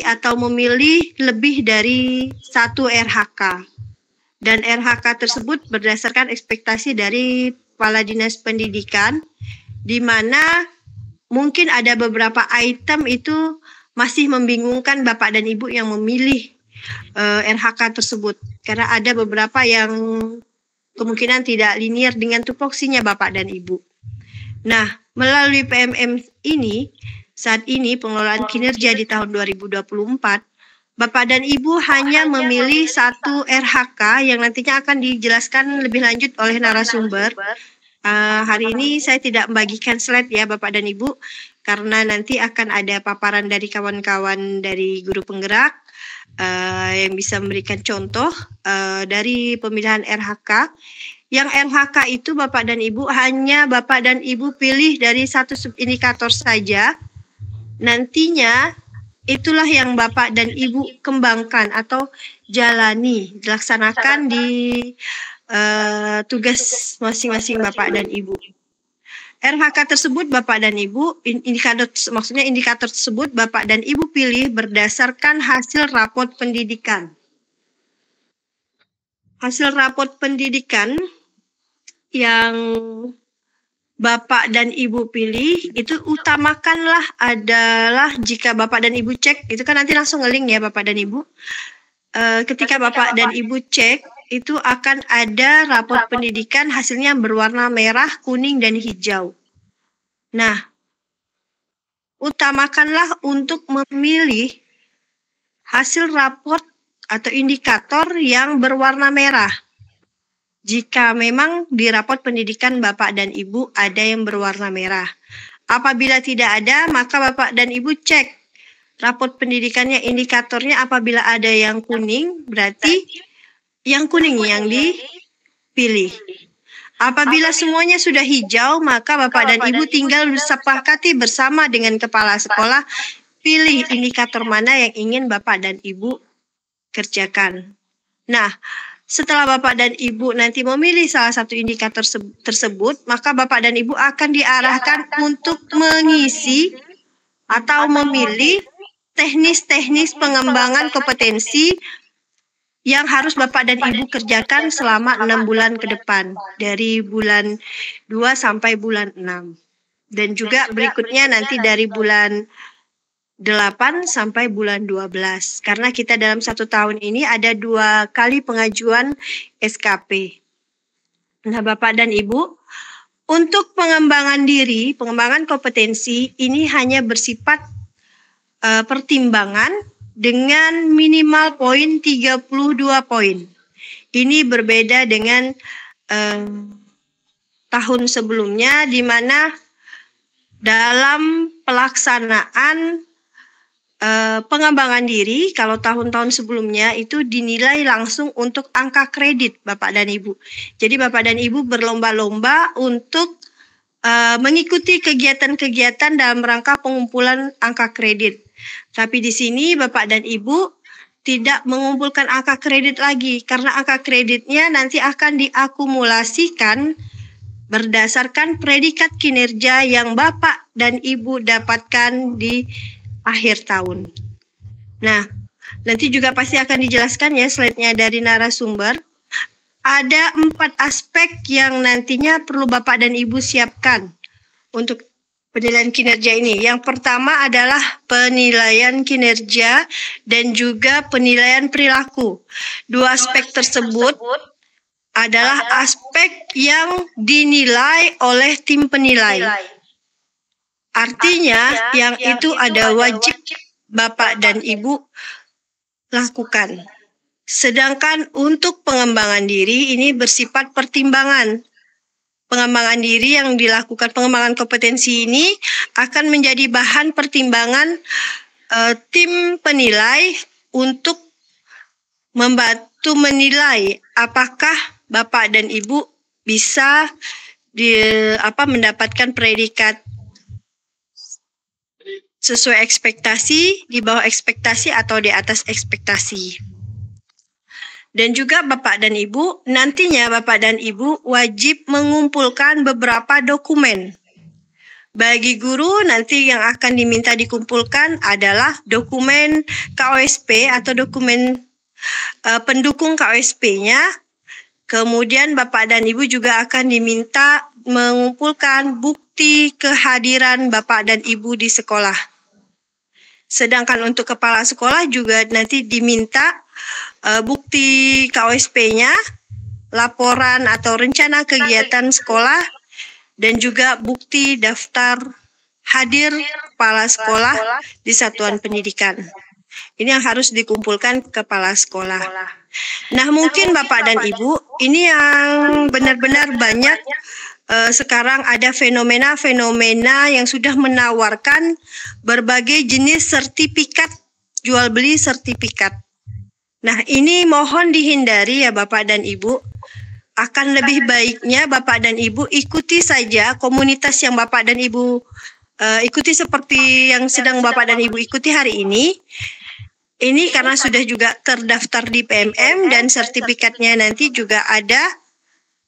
atau memilih lebih dari satu RHK. Dan RHK tersebut berdasarkan ekspektasi dari Kepala Dinas Pendidikan, di mana mungkin ada beberapa item itu masih membingungkan Bapak dan Ibu yang memilih RHK tersebut. Karena ada beberapa yang kemungkinan tidak linear dengan tupoksinya Bapak dan Ibu. Nah, melalui PMM ini, saat ini pengelolaan kinerja di tahun 2024, Bapak dan Ibu hanya memilih satu RHK yang nantinya akan dijelaskan lebih lanjut oleh narasumber. Hari ini saya tidak membagikan slide ya Bapak dan Ibu, karena nanti akan ada paparan dari kawan-kawan dari guru penggerak yang bisa memberikan contoh dari pemilihan RHK. Yang RHK itu Bapak dan Ibu hanya Bapak dan Ibu pilih dari satu subindikator saja. Nantinya itulah yang Bapak dan Ibu kembangkan atau jalani, dilaksanakan di tugas masing-masing Bapak dan Ibu. RHK tersebut Bapak dan Ibu, indikator tersebut Bapak dan Ibu pilih berdasarkan hasil raport pendidikan. Hasil raport pendidikan yang Bapak dan Ibu pilih itu utamakanlah adalah jika Bapak dan Ibu cek, itu kan nanti langsung nge-link ya Bapak dan Ibu. Ketika Bapak dan Ibu cek, itu akan ada raport pendidikan hasilnya berwarna merah, kuning, dan hijau. Nah, utamakanlah untuk memilih hasil raport atau indikator yang berwarna merah. Jika memang di raport pendidikan Bapak dan Ibu ada yang berwarna merah. Apabila tidak ada, maka Bapak dan Ibu cek raport pendidikannya, indikatornya apabila ada yang kuning, berarti yang kuning yang dipilih. Apabila semuanya sudah hijau, maka Bapak dan Ibu tinggal bersepakati bersama dengan kepala sekolah, pilih indikator mana yang ingin Bapak dan Ibu kerjakan. Nah, setelah Bapak dan Ibu nanti memilih salah satu indikator tersebut, maka Bapak dan Ibu akan diarahkan untuk mengisi atau memilih teknis-teknis pengembangan kompetensi yang harus Bapak dan Ibu kerjakan selama 6 bulan ke depan, dari bulan 2 sampai bulan 6. Dan juga berikutnya nanti dari bulan 8 sampai bulan 12. Karena kita dalam 1 tahun ini ada 2 kali pengajuan SKP. Nah, Bapak dan Ibu, untuk pengembangan diri, pengembangan kompetensi ini hanya bersifat pertimbangan dengan minimal poin 32 poin. Ini berbeda dengan tahun sebelumnya, di mana dalam pelaksanaan pengembangan diri, kalau tahun-tahun sebelumnya itu dinilai langsung untuk angka kredit Bapak dan Ibu. Jadi Bapak dan Ibu berlomba-lomba untuk mengikuti kegiatan-kegiatan dalam rangka pengumpulan angka kredit. Tapi di sini Bapak dan Ibu tidak mengumpulkan angka kredit lagi, karena angka kreditnya nanti akan diakumulasikan berdasarkan predikat kinerja yang Bapak dan Ibu dapatkan di akhir tahun. Nah, nanti juga pasti akan dijelaskan ya slide-nya dari narasumber. Ada 4 aspek yang nantinya perlu Bapak dan Ibu siapkan untuk penilaian kinerja ini. Yang pertama adalah penilaian kinerja dan juga penilaian perilaku. 2 aspek tersebut adalah aspek yang dinilai oleh tim penilai. Artinya yang itu ada wajib Bapak dan Ibu lakukan. Sedangkan untuk pengembangan diri ini bersifat pertimbangan. Pengembangan diri yang dilakukan, pengembangan kompetensi ini akan menjadi bahan pertimbangan tim penilai untuk membantu menilai apakah Bapak dan Ibu bisa mendapatkan predikat sesuai ekspektasi, di bawah ekspektasi, atau di atas ekspektasi. Dan juga Bapak dan Ibu, nantinya Bapak dan Ibu wajib mengumpulkan beberapa dokumen. Bagi guru nanti yang akan diminta dikumpulkan adalah dokumen KOSP atau dokumen pendukung KOSP-nya. Kemudian Bapak dan Ibu juga akan diminta mengumpulkan bukti kehadiran Bapak dan Ibu di sekolah. Sedangkan untuk kepala sekolah juga nanti diminta bukti KOSP-nya, laporan atau rencana kegiatan sekolah, dan juga bukti daftar hadir kepala sekolah di satuan pendidikan. Ini yang harus dikumpulkan kepala sekolah. Nah, mungkin Bapak dan Ibu, ini yang benar-benar banyak sekarang ada fenomena-fenomena yang sudah menawarkan berbagai jenis sertifikat, jual beli sertifikat. Nah, ini mohon dihindari ya Bapak dan Ibu. Akan lebih baiknya Bapak dan Ibu ikuti saja komunitas yang Bapak dan Ibu ikuti seperti yang sedang Bapak dan Ibu ikuti hari ini. Ini karena sudah juga terdaftar di PMM dan sertifikatnya nanti juga ada.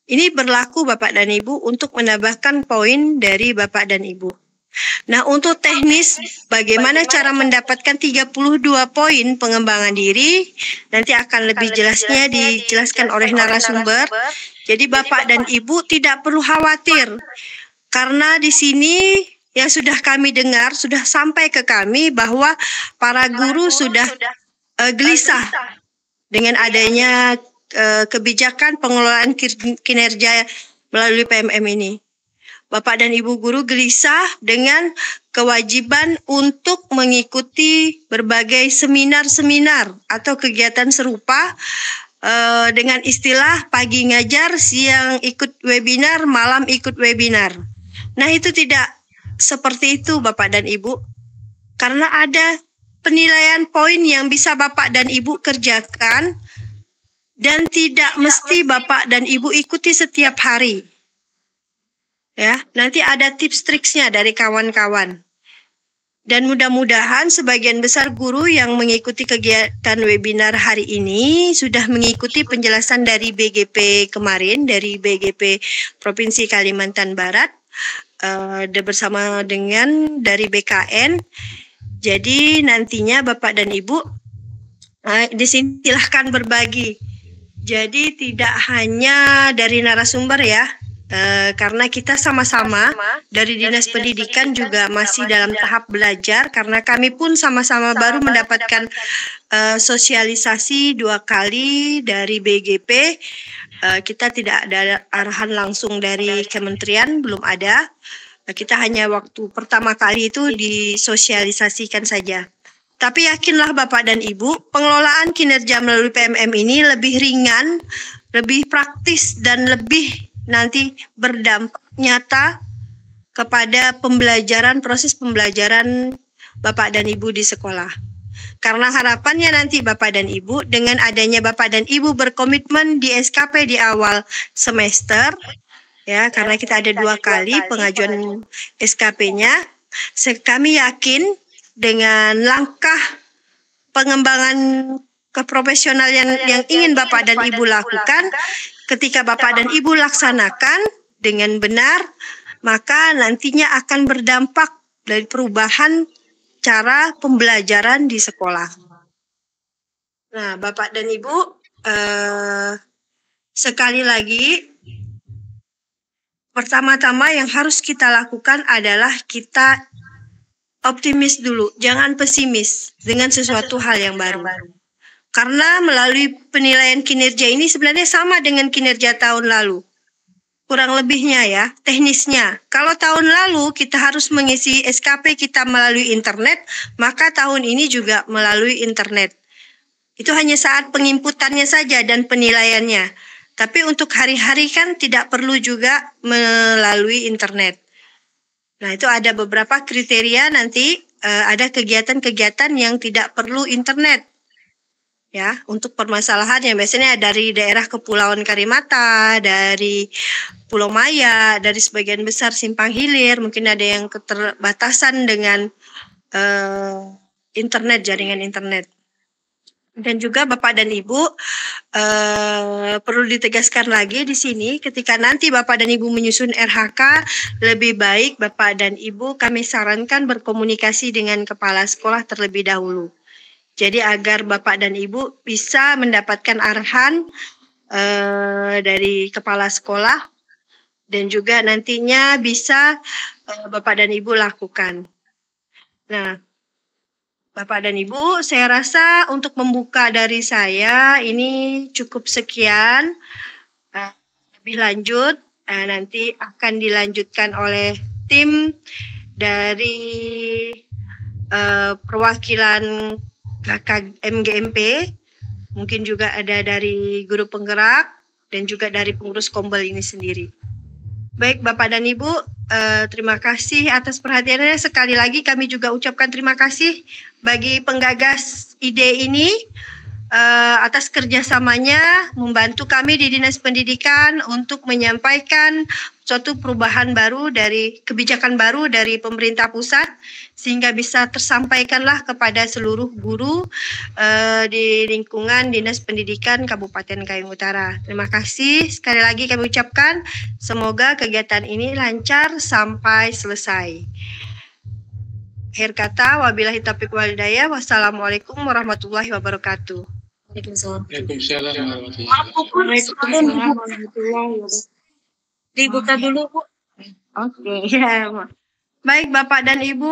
Ini berlaku Bapak dan Ibu untuk menambahkan poin dari Bapak dan Ibu. Nah, untuk teknis bagaimana cara mendapatkan 32 poin pengembangan diri nanti akan lebih jelasnya dijelaskan oleh narasumber. Jadi Bapak dan Ibu tidak perlu khawatir karena di sini yang sudah kami dengar sudah sampai ke kami bahwa para guru sudah gelisah dengan adanya kebijakan pengelolaan kinerja melalui PMM ini. Bapak dan Ibu guru gelisah dengan kewajiban untuk mengikuti berbagai seminar-seminar atau kegiatan serupa dengan istilah pagi ngajar, siang ikut webinar, malam ikut webinar. Nah, itu tidak seperti itu Bapak dan Ibu. Karena ada penilaian poin yang bisa Bapak dan Ibu kerjakan dan tidak mesti Bapak dan Ibu ikuti setiap hari. Ya, nanti ada tips triksnya dari kawan-kawan. Dan mudah-mudahan sebagian besar guru yang mengikuti kegiatan webinar hari ini sudah mengikuti penjelasan dari BGP kemarin, dari BGP Provinsi Kalimantan Barat, bersama dengan dari BKN. Jadi nantinya Bapak dan Ibu di sini silahkan berbagi. Jadi tidak hanya dari narasumber ya. Karena kita sama-sama dari Dinas Pendidikan juga masih dalam tahap belajar karena kami pun sama-sama baru mendapatkan sosialisasi 2 kali dari BGP. Kita tidak ada arahan langsung dari kementerian, belum ada. Kita hanya waktu pertama kali itu disosialisasikan saja. Tapi yakinlah Bapak dan Ibu, pengelolaan kinerja melalui PMM ini lebih ringan, lebih praktis dan lebih nanti berdampak nyata kepada proses pembelajaran Bapak dan Ibu di sekolah. Karena harapannya nanti Bapak dan Ibu dengan adanya Bapak dan Ibu berkomitmen di SKP di awal semester, ya karena kita ada 2 kali pengajuan SKP-nya, kami yakin dengan langkah pengembangan keprofesional yang ingin Bapak dan Ibu lakukan, ketika Bapak dan Ibu laksanakan dengan benar, maka nantinya akan berdampak dari perubahan cara pembelajaran di sekolah. Nah, Bapak dan Ibu, sekali lagi, pertama-tama yang harus kita lakukan adalah kita optimis dulu, jangan pesimis dengan sesuatu hal yang baru. Karena melalui penilaian kinerja ini sebenarnya sama dengan kinerja tahun lalu. Kurang lebihnya ya, teknisnya. Kalau tahun lalu kita harus mengisi SKP kita melalui internet, maka tahun ini juga melalui internet. Itu hanya saat penginputannya saja dan penilaiannya. Tapi untuk hari-hari kan tidak perlu juga melalui internet. Nah, itu ada beberapa kriteria nanti, ada kegiatan-kegiatan yang tidak perlu internet. Ya, untuk permasalahan yang biasanya dari daerah Kepulauan Karimata, dari Pulau Maya, dari sebagian besar Simpang Hilir, mungkin ada yang keterbatasan dengan internet, jaringan internet. Dan juga Bapak dan Ibu, perlu ditegaskan lagi di sini, ketika nanti Bapak dan Ibu menyusun RHK, lebih baik Bapak dan Ibu kami sarankan berkomunikasi dengan kepala sekolah terlebih dahulu. Jadi agar Bapak dan Ibu bisa mendapatkan arahan dari kepala sekolah dan juga nantinya bisa Bapak dan Ibu lakukan. Nah, Bapak dan Ibu, saya rasa untuk membuka dari saya ini cukup sekian. Lebih lanjut nanti akan dilanjutkan oleh tim dari perwakilan MGMP, mungkin juga ada dari guru penggerak dan juga dari pengurus Kombel ini sendiri. Baik Bapak dan Ibu, terima kasih atas perhatiannya. Sekali lagi kami juga ucapkan terima kasih bagi penggagas ide ini atas kerjasamanya membantu kami di Dinas Pendidikan untuk menyampaikan suatu perubahan baru dari kebijakan baru dari pemerintah pusat sehingga bisa tersampaikanlah kepada seluruh guru di lingkungan Dinas Pendidikan Kabupaten Kayong Utara. Terima kasih sekali lagi kami ucapkan, semoga kegiatan ini lancar sampai selesai. Akhir kata, wabillahi taufiq wal hidayah. Wassalamualaikum warahmatullahi wabarakatuh. Waalaikumsalam. Dibuka dulu, Bu. Oke, ya. Baik, Bapak dan Ibu,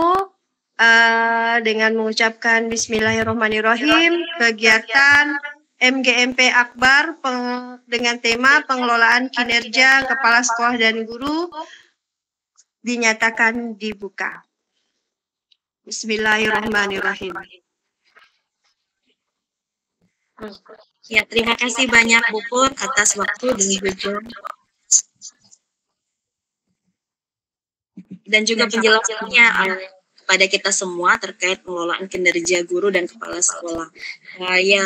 dengan mengucapkan Bismillahirrahmanirrahim, kegiatan MGMP Akbar dengan tema pengelolaan kinerja kepala sekolah dan guru dinyatakan dibuka. Bismillahirrahmanirrahim. Ya, terima kasih banyak Bu Pur atas waktu dan juga penjelasannya kepada kita semua terkait pengelolaan kinerja guru dan kepala sekolah. Ya,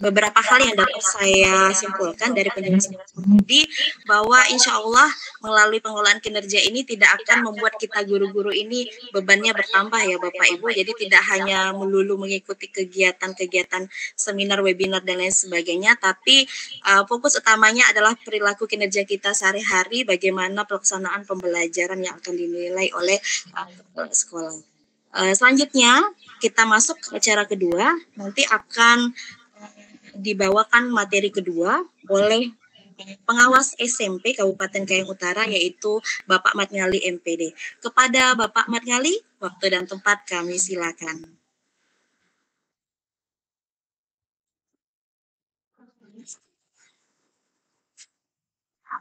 beberapa hal yang dapat saya simpulkan dari penjelasan tadi bahwa insya Allah melalui pengelolaan kinerja ini tidak akan membuat kita guru-guru ini bebannya bertambah ya Bapak Ibu. Jadi tidak hanya melulu mengikuti kegiatan-kegiatan seminar, webinar dan lain sebagainya, tapi fokus utamanya adalah perilaku kinerja kita sehari-hari, bagaimana pelaksanaan pembelajaran yang akan dinilai oleh sekolah. Selanjutnya kita masuk ke acara kedua, nanti akan dibawakan materi kedua oleh pengawas SMP Kabupaten Kayong Utara yaitu Bapak Matnyali MPD. Kepada Bapak Matnyali, waktu dan tempat kami silakan.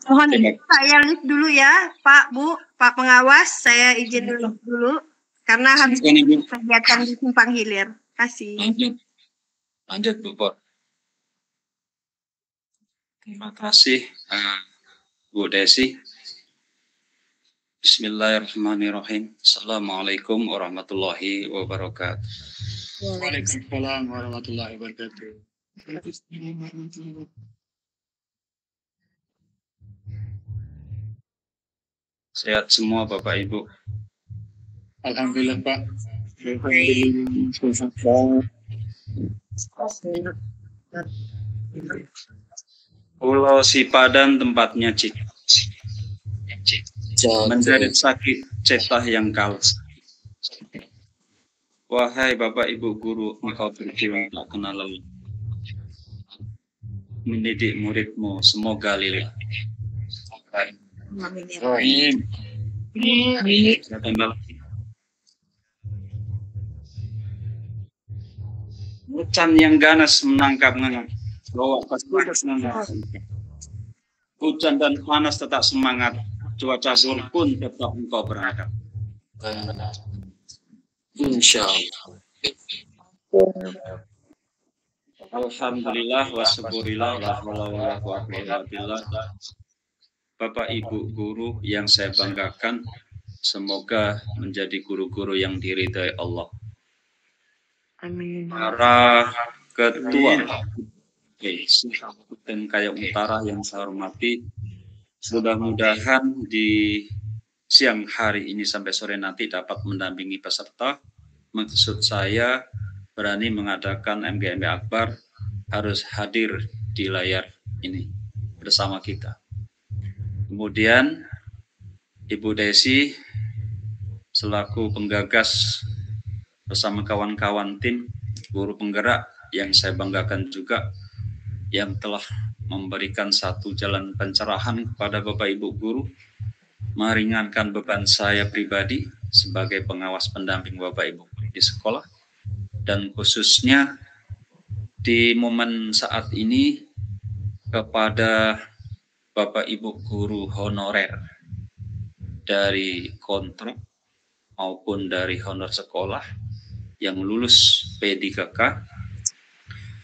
Mohon saya lift dulu ya, Pak, Bu, Pak Pengawas, saya izin dulu karena harus kegiatan di Simpang Hilir. Kasih. Lanjut Bu Pur. Terima kasih Bu Desi. Bismillahirrahmanirrahim. Assalamualaikum warahmatullahi wabarakatuh. Waalaikumsalam warahmatullahi wabarakatuh. Sehat semua Bapak Ibu. Alhamdulillah Pak. Pulau Sipadan tempatnya Cik. Menjadi sakit cetah yang kalah. Wahai Bapak Ibu guru, engkau berjuang tak kenal lelah. Mendidik muridmu semoga lillah. Amin. Hujan yang ganas menangkap nganga. Hujan dan panas tetap semangat. Cuaca buruk pun tetap engkau berhadap. Insya Allah. Alhamdulillah wa syukurillah wa la quwwata illa billah. Bapak Ibu guru yang saya banggakan, semoga menjadi guru-guru yang diridhai Allah. Amin. Para ketua Kabupaten Kayong Utara yang saya hormati, mudah-mudahan di siang hari ini sampai sore nanti dapat mendampingi peserta. Maksud saya berani mengadakan MGMB Akbar harus hadir di layar ini bersama kita. Kemudian Ibu Desi selaku penggagas bersama kawan-kawan tim guru penggerak yang saya banggakan juga, yang telah memberikan satu jalan pencerahan kepada Bapak Ibu guru, meringankan beban saya pribadi sebagai pengawas pendamping Bapak Ibu di sekolah, dan khususnya di momen saat ini kepada Bapak Ibu guru honorer dari kontrak maupun dari honor sekolah yang lulus P3K.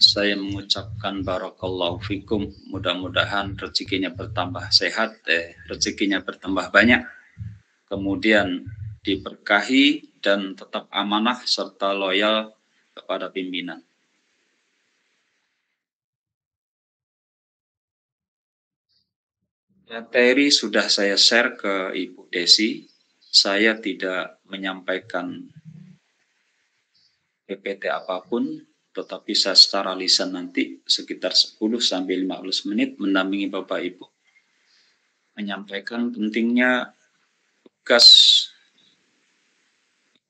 Saya mengucapkan barakallahu fikum, mudah-mudahan rezekinya bertambah sehat, rezekinya bertambah banyak, kemudian diberkahi dan tetap amanah serta loyal kepada pimpinan. Materi sudah saya share ke Ibu Desi. Saya tidak menyampaikan PPT apapun, tetapi saya secara lisan nanti sekitar 10-15 menit mendampingi Bapak Ibu, menyampaikan pentingnya tugas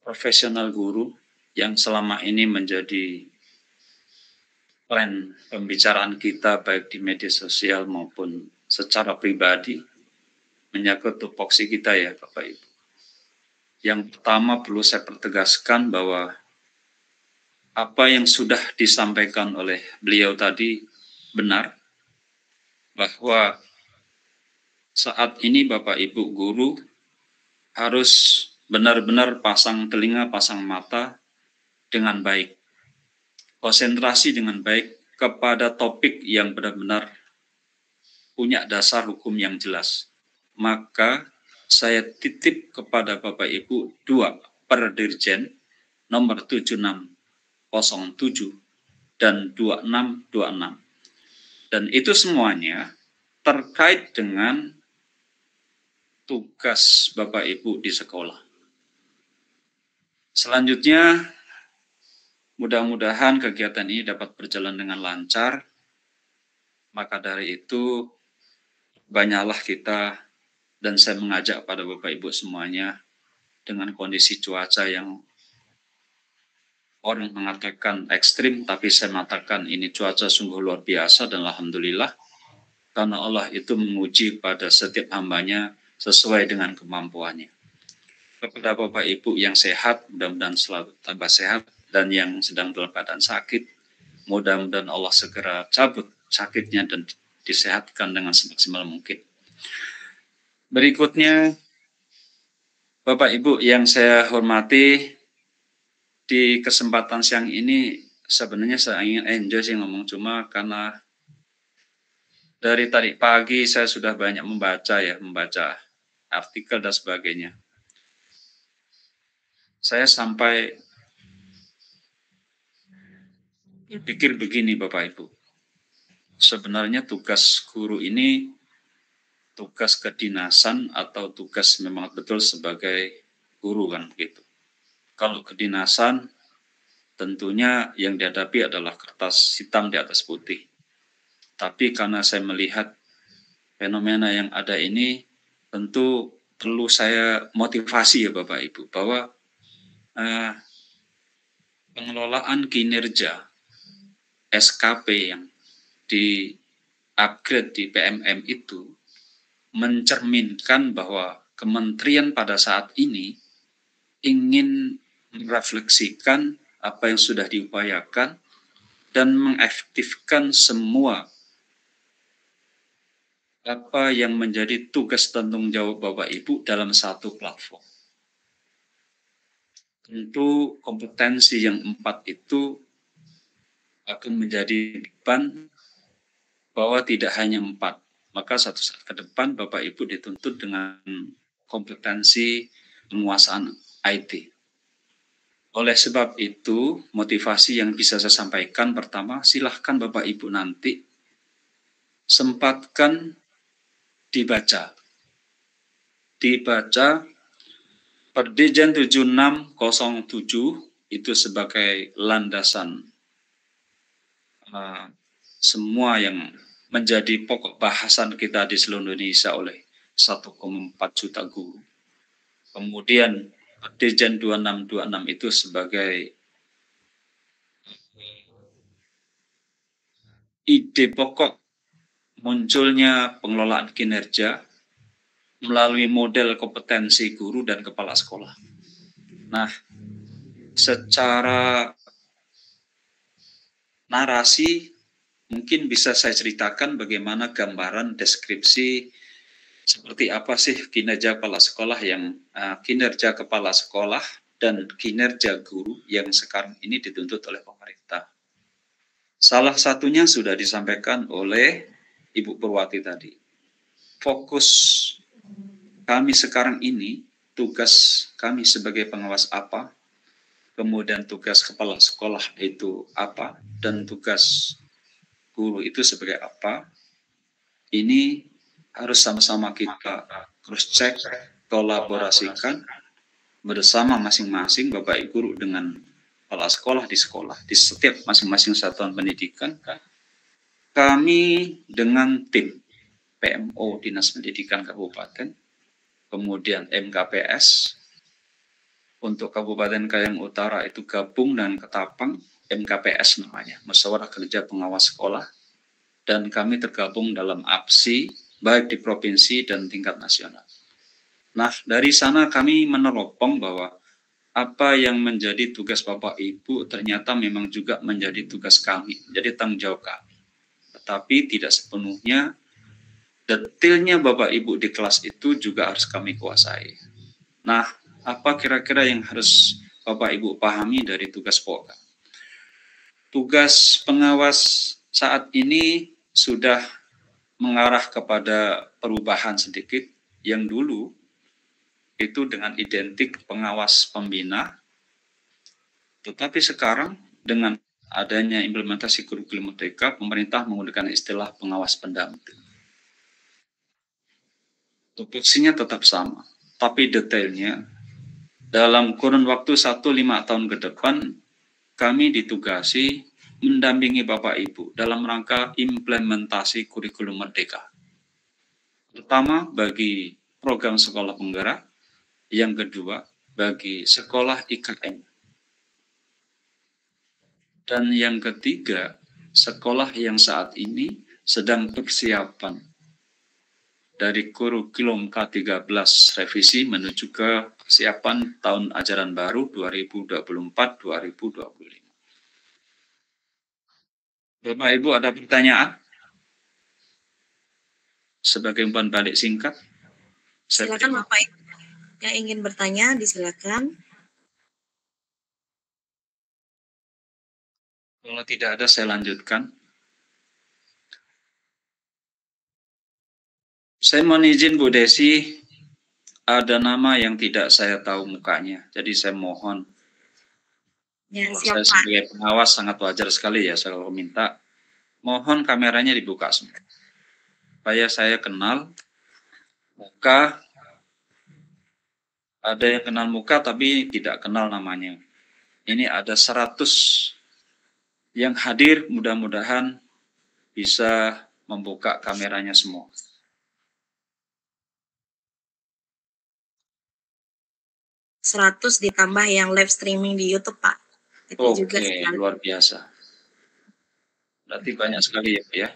profesional guru yang selama ini menjadi plan pembicaraan kita baik di media sosial maupun secara pribadi, menyangkut tupoksi kita ya Bapak Ibu. Yang pertama perlu saya pertegaskan bahwa apa yang sudah disampaikan oleh beliau tadi benar, bahwa saat ini Bapak Ibu guru harus benar-benar pasang telinga, pasang mata dengan baik, konsentrasi dengan baik kepada topik yang benar-benar punya dasar hukum yang jelas. Maka saya titip kepada Bapak Ibu 2 per Dirjen nomor 7607 dan 2626. Dan itu semuanya terkait dengan tugas Bapak Ibu di sekolah. Selanjutnya, mudah-mudahan kegiatan ini dapat berjalan dengan lancar. Maka dari itu, banyaklah kita, dan saya mengajak pada Bapak Ibu semuanya, dengan kondisi cuaca yang orang mengatakan ekstrim, tapi saya mengatakan ini cuaca sungguh luar biasa, dan alhamdulillah, karena Allah itu menguji pada setiap hambanya sesuai dengan kemampuannya. Kepada Bapak Ibu yang sehat, mudah-mudahan selalu tambah sehat, dan yang sedang dalam keadaan sakit, mudah-mudahan Allah segera cabut sakitnya dan disehatkan dengan semaksimal mungkin. Berikutnya, Bapak Ibu yang saya hormati, di kesempatan siang ini sebenarnya saya ingin enjoy sih ngomong, cuma karena dari tadi pagi saya sudah banyak membaca artikel dan sebagainya. Saya sampai pikir begini Bapak Ibu, sebenarnya tugas guru ini tugas kedinasan atau tugas memang betul sebagai guru kan begitu. Kalau kedinasan tentunya yang dihadapi adalah kertas hitam di atas putih. Tapi karena saya melihat fenomena yang ada ini, tentu perlu saya motivasi ya Bapak Ibu, bahwa pengelolaan kinerja SKP yang di upgrade di PMM itu mencerminkan bahwa kementerian pada saat ini ingin merefleksikan apa yang sudah diupayakan dan mengefektifkan semua apa yang menjadi tugas tanggung jawab Bapak Ibu dalam satu platform. Tentu kompetensi yang 4 itu akan menjadi beban bahwa tidak hanya 4. Maka satu saat ke depan Bapak Ibu dituntut dengan kompetensi penguasaan IT. Oleh sebab itu, motivasi yang bisa saya sampaikan pertama, silahkan Bapak Ibu nanti sempatkan dibaca. Dibaca Perdijen 7607 itu sebagai landasan semua yang menjadi pokok bahasan kita di seluruh Indonesia oleh 1,4 juta guru. Kemudian Dirjen 2626 itu sebagai ide pokok munculnya pengelolaan kinerja melalui model kompetensi guru dan kepala sekolah. Nah, secara narasi mungkin bisa saya ceritakan bagaimana gambaran deskripsi seperti apa sih kinerja kepala sekolah dan kinerja guru yang sekarang ini dituntut oleh pemerintah. Salah satunya sudah disampaikan oleh Ibu Purwati tadi. Fokus kami sekarang ini, tugas kami sebagai pengawas apa, kemudian tugas kepala sekolah itu apa, dan tugas guru itu sebagai apa, ini harus sama-sama kita cross-check, kolaborasikan bersama masing-masing Bapak Ibu guru dengan kepala sekolah di setiap masing-masing satuan pendidikan. Kami dengan tim PMO Dinas Pendidikan Kabupaten, kemudian MKPS, untuk Kabupaten Kayang Utara itu gabung dengan Ketapang, MKPS namanya, Musyawarah Kerja Pengawas Sekolah, dan kami tergabung dalam APSI, baik di provinsi dan tingkat nasional. Nah, dari sana kami meneropong bahwa apa yang menjadi tugas Bapak Ibu ternyata memang juga menjadi tugas kami, jadi tanggung jawab kami. Tetapi tidak sepenuhnya detailnya Bapak Ibu di kelas itu juga harus kami kuasai. Nah, apa kira-kira yang harus Bapak Ibu pahami dari tugas pokok? Tugas pengawas saat ini sudah mengarah kepada perubahan sedikit. Yang dulu itu dengan identik pengawas pembina, tetapi sekarang dengan adanya implementasi kurikulum merdeka, pemerintah menggunakan istilah pengawas pendamping. Tupoksinya tetap sama, tapi detailnya dalam kurun waktu 1-5 tahun ke depan, kami ditugasi mendampingi Bapak Ibu dalam rangka implementasi kurikulum merdeka. Pertama, bagi program sekolah penggerak, yang kedua, bagi sekolah IKN. Dan yang ketiga, sekolah yang saat ini sedang persiapan dari kurikulum K13 revisi menuju ke persiapan tahun ajaran baru 2024-2025. Bapak Ibu ada pertanyaan? Sebagai umpan balik singkat. Silakan Bapak Ibu yang ingin bertanya, disilakan. Kalau tidak ada, saya lanjutkan. Saya mohon izin Bu Desi, ada nama yang tidak saya tahu mukanya. Jadi saya mohon, Ya, saya sebagai pengawas sangat wajar sekali ya, saya kalau minta, mohon kameranya dibuka semua. Supaya saya kenal muka, ada yang kenal muka tapi tidak kenal namanya. Ini ada 100 yang hadir, mudah-mudahan bisa membuka kameranya semua. Seratus ditambah yang live streaming di YouTube, Pak. Itu juga luar biasa. Berarti banyak sekali ya.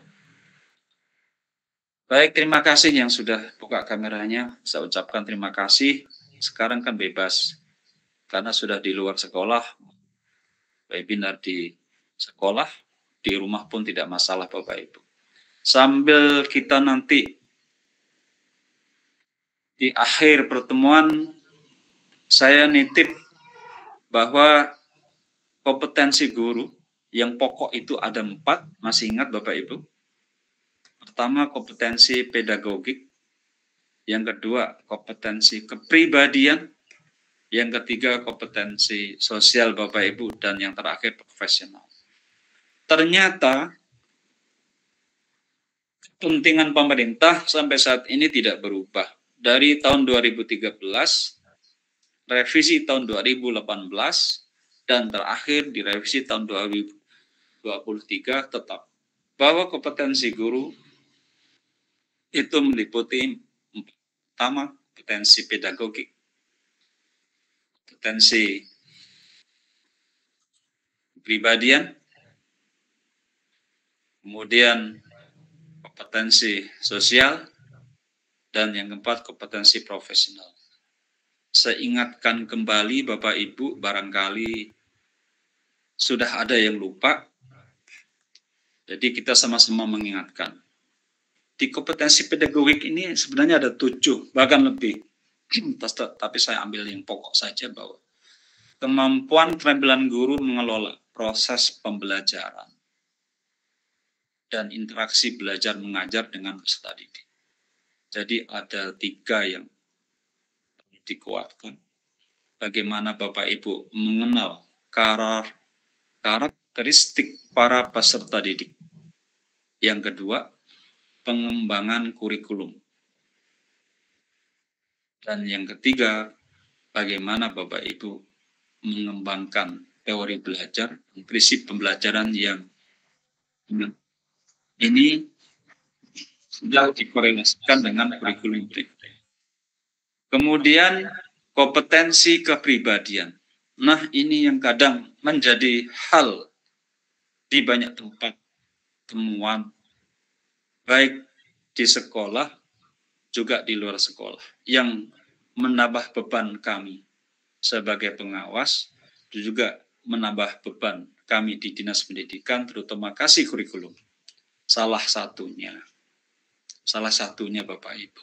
Baik, terima kasih yang sudah buka kameranya. Saya ucapkan terima kasih. Sekarang kan bebas, karena sudah di luar sekolah, webinar di sekolah, di rumah pun tidak masalah Bapak Ibu. Sambil kita nanti di akhir pertemuan, saya nitip bahwa kompetensi guru yang pokok itu ada 4, masih ingat Bapak Ibu? Pertama, kompetensi pedagogik. Yang kedua, kompetensi kepribadian. Yang ketiga, kompetensi sosial Bapak Ibu. Dan yang terakhir, profesional. Ternyata, kepentingan pemerintah sampai saat ini tidak berubah. Dari tahun 2013, revisi tahun 2018, Dan terakhir di revisi tahun 2023 tetap bahwa kompetensi guru itu meliputi pertama kompetensi pedagogik, kompetensi kepribadian, kemudian kompetensi sosial, dan yang keempat kompetensi profesional. Saya ingatkan kembali Bapak Ibu, barangkali sudah ada yang lupa, jadi kita sama-sama mengingatkan. Di kompetensi pedagogik ini sebenarnya ada 7, bahkan lebih. Tapi saya ambil yang pokok saja, bahwa kemampuan keterampilan guru mengelola proses pembelajaran dan interaksi belajar mengajar dengan peserta didik. Jadi ada 3 yang dikuatkan. Bagaimana Bapak Ibu mengenal karakteristik para peserta didik. Yang kedua, pengembangan kurikulum. Dan yang ketiga, bagaimana Bapak Ibu mengembangkan teori belajar, prinsip pembelajaran yang ini sudah dikorelasikan dengan kurikulum berikutnya. Kemudian kompetensi kepribadian. Nah, ini yang kadang menjadi hal di banyak tempat temuan, baik di sekolah juga di luar sekolah, yang menambah beban kami sebagai pengawas, juga menambah beban kami di Dinas Pendidikan, terutama kasih kurikulum. Salah satunya Bapak Ibu,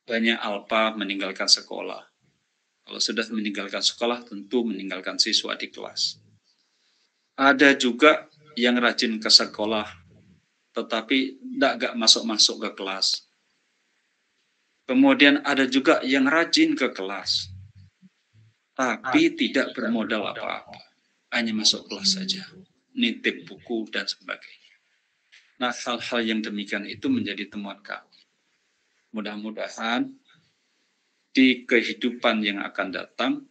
banyak alpa meninggalkan sekolah. Kalau sudah meninggalkan sekolah, tentu meninggalkan siswa di kelas. Ada juga yang rajin ke sekolah, tetapi tidak masuk-masuk ke kelas. Kemudian ada juga yang rajin ke kelas, tapi tidak bermodal apa-apa, hanya masuk kelas saja, nitip buku dan sebagainya. Nah, hal-hal yang demikian itu menjadi temuan kami. Mudah-mudahan di kehidupan yang akan datang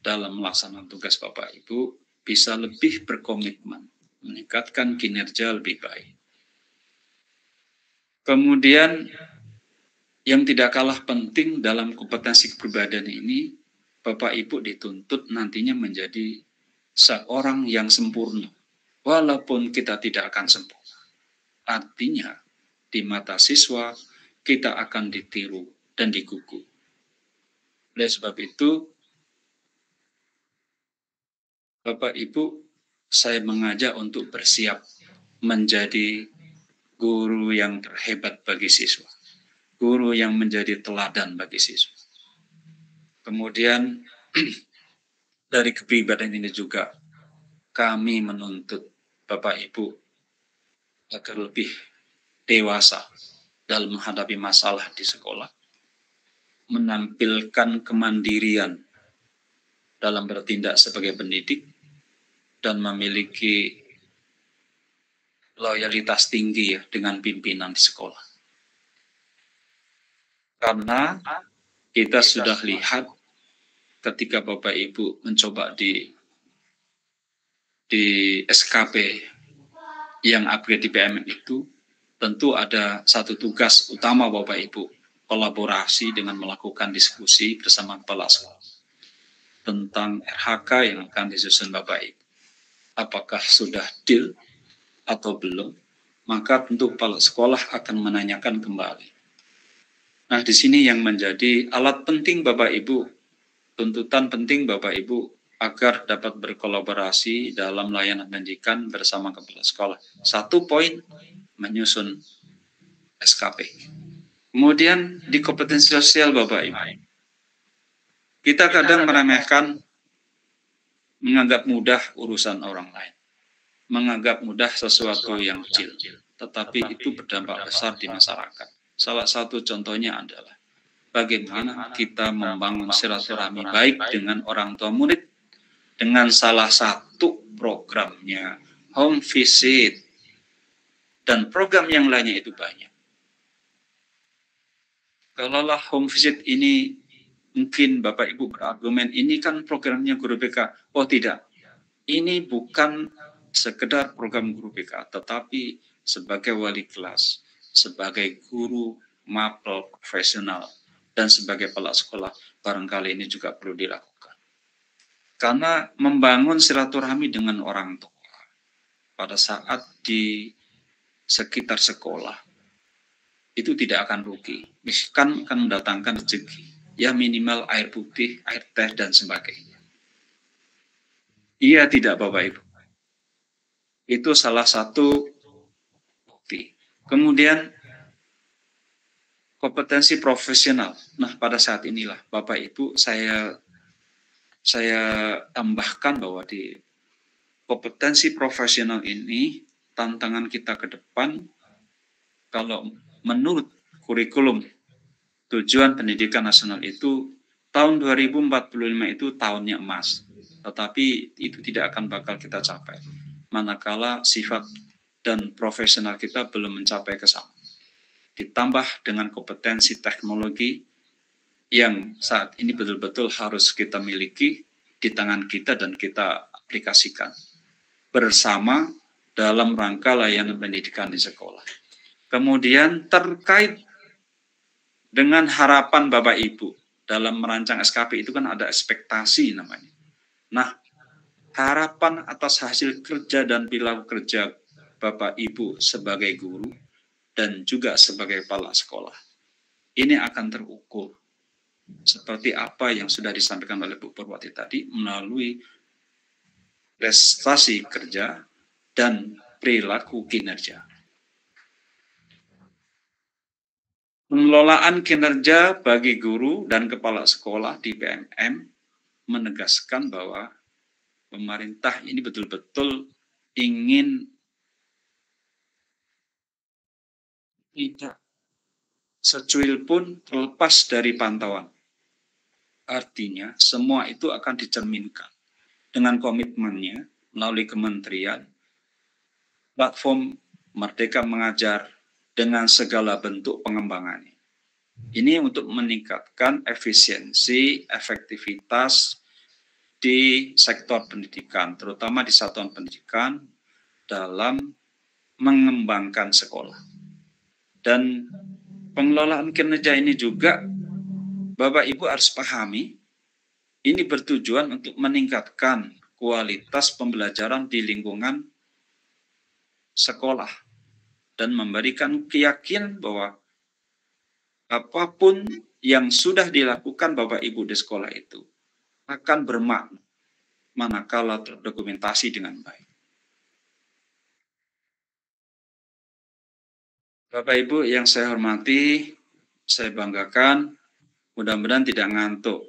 dalam melaksanakan tugas Bapak Ibu bisa lebih berkomitmen, meningkatkan kinerja lebih baik. Kemudian yang tidak kalah penting dalam kompetensi kepribadian ini, Bapak Ibu dituntut nantinya menjadi seorang yang sempurna, walaupun kita tidak akan sempurna. Artinya, di mata siswa, kita akan ditiru dan digugu. Oleh sebab itu, Bapak Ibu, saya mengajak untuk bersiap menjadi guru yang terhebat bagi siswa, guru yang menjadi teladan bagi siswa. Kemudian, dari kepribadian ini juga, kami menuntut Bapak Ibu agar lebih dewasa dalam menghadapi masalah di sekolah, menampilkan kemandirian dalam bertindak sebagai pendidik, dan memiliki loyalitas tinggi ya dengan pimpinan di sekolah. Karena kita sudah lihat ketika Bapak Ibu mencoba di SKP yang upgrade di PMN itu, tentu ada satu tugas utama Bapak Ibu, kolaborasi dengan melakukan diskusi bersama kepala sekolah tentang RHK yang akan disusun Bapak Ibu. Apakah sudah deal atau belum? Maka tentu kepala sekolah akan menanyakan kembali. Nah, di sini yang menjadi alat penting Bapak Ibu, tuntutan penting Bapak Ibu, agar dapat berkolaborasi dalam layanan pendidikan bersama kepala sekolah. 1 poin, menyusun SKP. Kemudian di kompetensi sosial Bapak Ibu, kita kadang meremehkan, menganggap mudah urusan orang lain, menganggap mudah sesuatu yang kecil, tetapi itu berdampak besar di masyarakat. Salah satu contohnya adalah bagaimana kita membangun silaturahmi baik dengan orang tua murid, dengan salah satu programnya home visit, dan program yang lainnya itu banyak. Kalaulah home visit ini Mungkin Bapak Ibu berargumen, ini kan programnya guru BK. Oh tidak, ini bukan sekedar program guru BK, tetapi sebagai wali kelas, sebagai guru mapel profesional, dan sebagai kepala sekolah, barangkali ini juga perlu dilakukan. Karena membangun silaturahmi dengan orang tua pada saat di sekitar sekolah, itu tidak akan rugi. Misalkan akan mendatangkan rezeki. Ya minimal air putih, air teh, dan sebagainya. Iya tidak Bapak Ibu. Itu salah satu bukti. Kemudian kompetensi profesional. Nah pada saat inilah Bapak Ibu saya tambahkan bahwa di kompetensi profesional ini tantangan kita ke depan, kalau menurut kurikulum tujuan pendidikan nasional itu tahun 2045 itu tahunnya emas, tetapi itu tidak akan bakal kita capai manakala sifat dan profesional kita belum mencapai ke sana. Ditambah dengan kompetensi teknologi yang saat ini betul-betul harus kita miliki di tangan kita dan kita aplikasikan bersama dalam rangka layanan pendidikan di sekolah. Kemudian terkait dengan harapan Bapak Ibu dalam merancang SKP itu kan ada ekspektasi namanya. Nah, harapan atas hasil kerja dan perilaku kerja Bapak Ibu sebagai guru dan juga sebagai kepala sekolah ini akan terukur seperti apa yang sudah disampaikan oleh Bu Purwati tadi melalui prestasi kerja dan perilaku kinerja. Pengelolaan kinerja bagi guru dan kepala sekolah di PMM menegaskan bahwa pemerintah ini betul-betul ingin tidak secuil pun terlepas dari pantauan. Artinya semua itu akan dicerminkan dengan komitmennya melalui kementerian, platform Merdeka Mengajar, dengan segala bentuk pengembangannya. Ini untuk meningkatkan efisiensi, efektivitas di sektor pendidikan, terutama di satuan pendidikan dalam mengembangkan sekolah. Dan pengelolaan kinerja ini juga Bapak Ibu harus pahami, ini bertujuan untuk meningkatkan kualitas pembelajaran di lingkungan sekolah dan memberikan keyakinan bahwa apapun yang sudah dilakukan Bapak Ibu di sekolah itu akan bermakna manakala terdokumentasi dengan baik. Bapak Ibu yang saya hormati, saya banggakan, mudah-mudahan tidak ngantuk.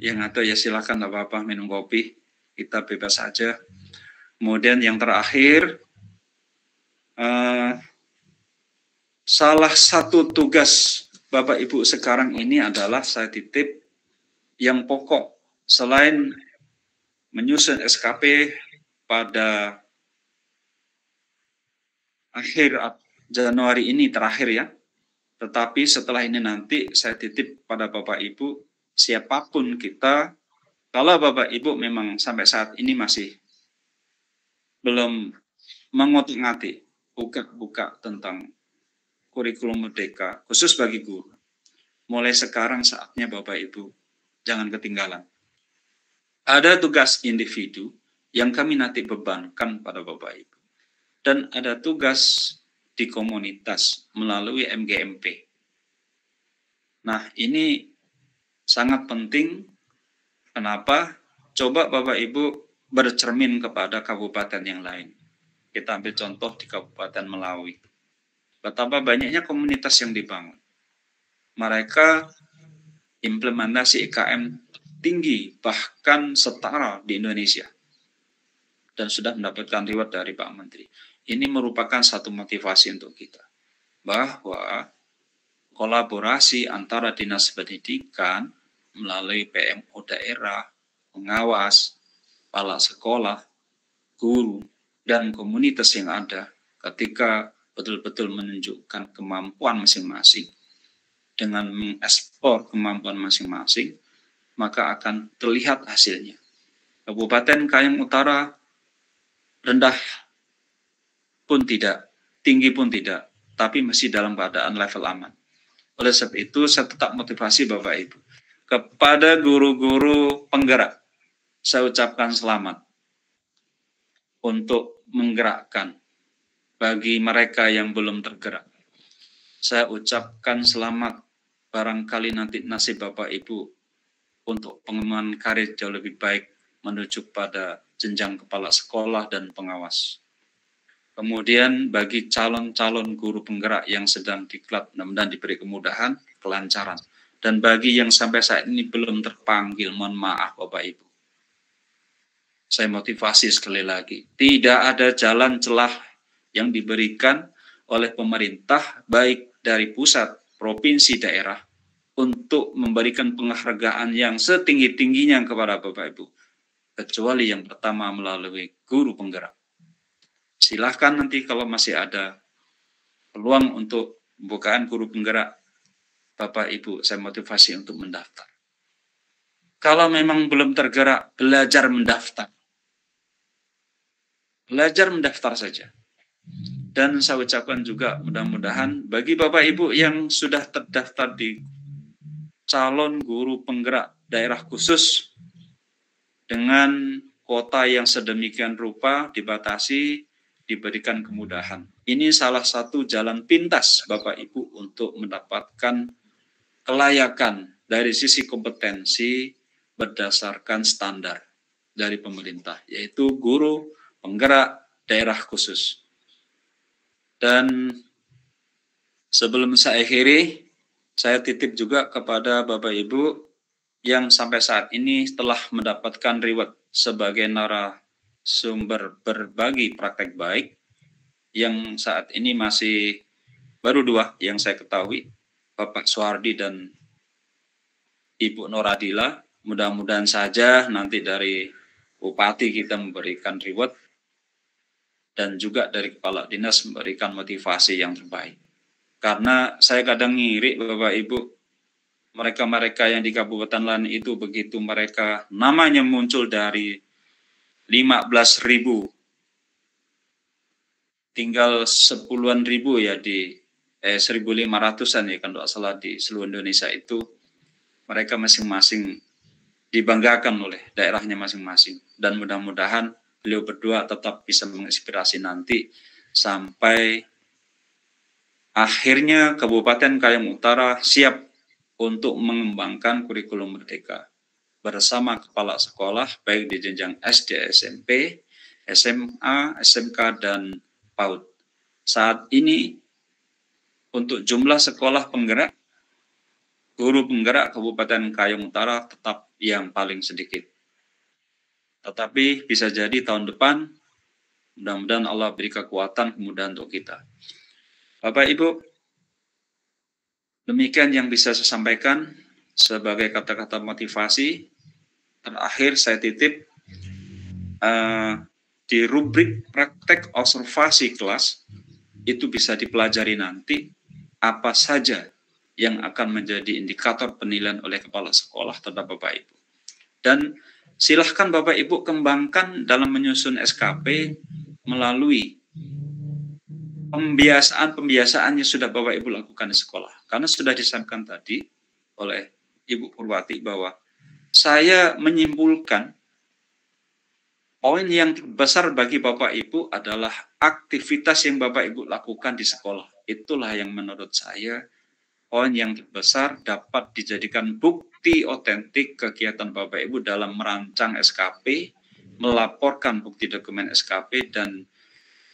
Yang ngantuk ya silakan, tidak apa-apa, minum kopi, kita bebas saja. Kemudian yang terakhir, salah satu tugas Bapak Ibu sekarang ini adalah saya titip yang pokok selain menyusun SKP pada akhir Januari ini terakhir ya, tetapi setelah ini nanti saya titip pada Bapak Ibu siapapun kita, kalau Bapak Ibu memang sampai saat ini masih belum mengotak-ngatik buka tentang kurikulum merdeka, khusus bagi guru. Mulai sekarang saatnya Bapak Ibu, jangan ketinggalan. Ada tugas individu yang kami nanti bebankan pada Bapak Ibu. Dan ada tugas di komunitas melalui MGMP. Nah, ini sangat penting. Kenapa? Coba Bapak Ibu bercermin kepada kabupaten yang lain. Kita ambil contoh di Kabupaten Melawi. Betapa banyaknya komunitas yang dibangun. Mereka implementasi IKM tinggi, bahkan setara di Indonesia. Dan sudah mendapatkan reward dari Pak Menteri. Ini merupakan satu motivasi untuk kita. Bahwa kolaborasi antara dinas pendidikan melalui PMO daerah, pengawas, kepala sekolah, guru, dan komunitas yang ada ketika betul-betul menunjukkan kemampuan masing-masing dengan mengeksplor kemampuan masing-masing, maka akan terlihat hasilnya. Kabupaten Kayong Utara rendah pun tidak, tinggi pun tidak, tapi masih dalam keadaan level aman. Oleh sebab itu, saya tetap motivasi Bapak Ibu. Kepada guru-guru penggerak, saya ucapkan selamat untuk menggerakkan. Bagi mereka yang belum tergerak, saya ucapkan selamat. Barangkali nanti nasib Bapak Ibu untuk pengembangan karir jauh lebih baik menuju pada jenjang kepala sekolah dan pengawas. Kemudian bagi calon-calon guru penggerak yang sedang diklat, mudah-mudahan diberi kemudahan, kelancaran. Dan bagi yang sampai saat ini belum terpanggil, mohon maaf Bapak Ibu. Saya motivasi sekali lagi, tidak ada jalan celah yang diberikan oleh pemerintah, baik dari pusat, provinsi, daerah, untuk memberikan penghargaan yang setinggi-tingginya kepada Bapak Ibu. Kecuali yang pertama melalui guru penggerak. Silahkan nanti kalau masih ada peluang untuk pembukaan guru penggerak, Bapak Ibu, saya motivasi untuk mendaftar. Kalau memang belum tergerak, belajar mendaftar. Belajar mendaftar saja. Dan saya ucapkan juga mudah-mudahan bagi Bapak Ibu yang sudah terdaftar di calon guru penggerak daerah khusus dengan kuota yang sedemikian rupa dibatasi, diberikan kemudahan. Ini salah satu jalan pintas Bapak Ibu untuk mendapatkan kelayakan dari sisi kompetensi berdasarkan standar dari pemerintah, yaitu guru penggerak daerah khusus. Dan sebelum saya akhiri, saya titip juga kepada Bapak Ibu yang sampai saat ini telah mendapatkan reward sebagai narasumber berbagi praktek baik, yang saat ini masih baru 2 yang saya ketahui, Bapak Suhardi dan Ibu Noradila. Mudah-mudahan saja nanti dari Bupati kita memberikan reward, dan juga dari Kepala Dinas memberikan motivasi yang terbaik. Karena saya kadang ngiri Bapak Ibu, mereka-mereka yang di Kabupaten lain itu begitu mereka namanya muncul dari 15.000, tinggal 10-an ribu ya di 1.500-an ya kan tidak salah di seluruh Indonesia itu, mereka masing-masing dibanggakan oleh daerahnya masing-masing. Dan mudah-mudahan beliau berdua tetap bisa menginspirasi nanti sampai akhirnya Kabupaten Kayong Utara siap untuk mengembangkan kurikulum merdeka bersama kepala sekolah baik di jenjang SD, SMP, SMA, SMK, dan PAUD. Saat ini untuk jumlah sekolah penggerak, guru penggerak Kabupaten Kayong Utara tetap yang paling sedikit. Tetapi bisa jadi tahun depan, mudah-mudahan Allah beri kekuatan, kemudahan untuk kita. Bapak Ibu, demikian yang bisa saya sampaikan sebagai kata-kata motivasi. Terakhir saya titip di rubrik praktek observasi kelas, itu bisa dipelajari nanti apa saja yang akan menjadi indikator penilaian oleh kepala sekolah terhadap Bapak Ibu. Dan silahkan Bapak Ibu kembangkan dalam menyusun SKP melalui pembiasaan yang sudah Bapak Ibu lakukan di sekolah. Karena sudah disampaikan tadi oleh Ibu Purwati bahwa saya menyimpulkan poin yang terbesar bagi Bapak Ibu adalah aktivitas yang Bapak Ibu lakukan di sekolah. Itulah yang menurut saya poin yang terbesar dapat dijadikan bukti otentik kegiatan Bapak Ibu dalam merancang SKP, melaporkan bukti dokumen SKP, dan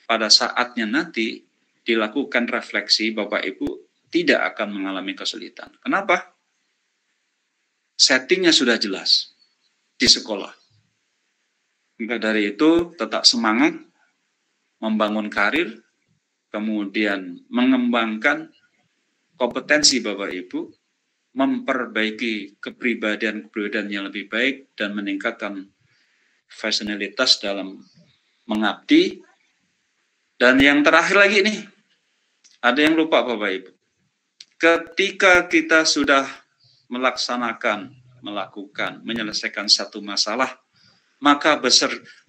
pada saatnya nanti dilakukan refleksi, Bapak Ibu tidak akan mengalami kesulitan. Kenapa? Settingnya sudah jelas di sekolah. Maka dari itu tetap semangat membangun karir, kemudian mengembangkan kompetensi Bapak Ibu, memperbaiki kepribadian yang lebih baik, dan meningkatkan profesionalitas dalam mengabdi. Dan yang terakhir lagi nih, ada yang lupa Bapak Ibu. ketika kita sudah menyelesaikan satu masalah, maka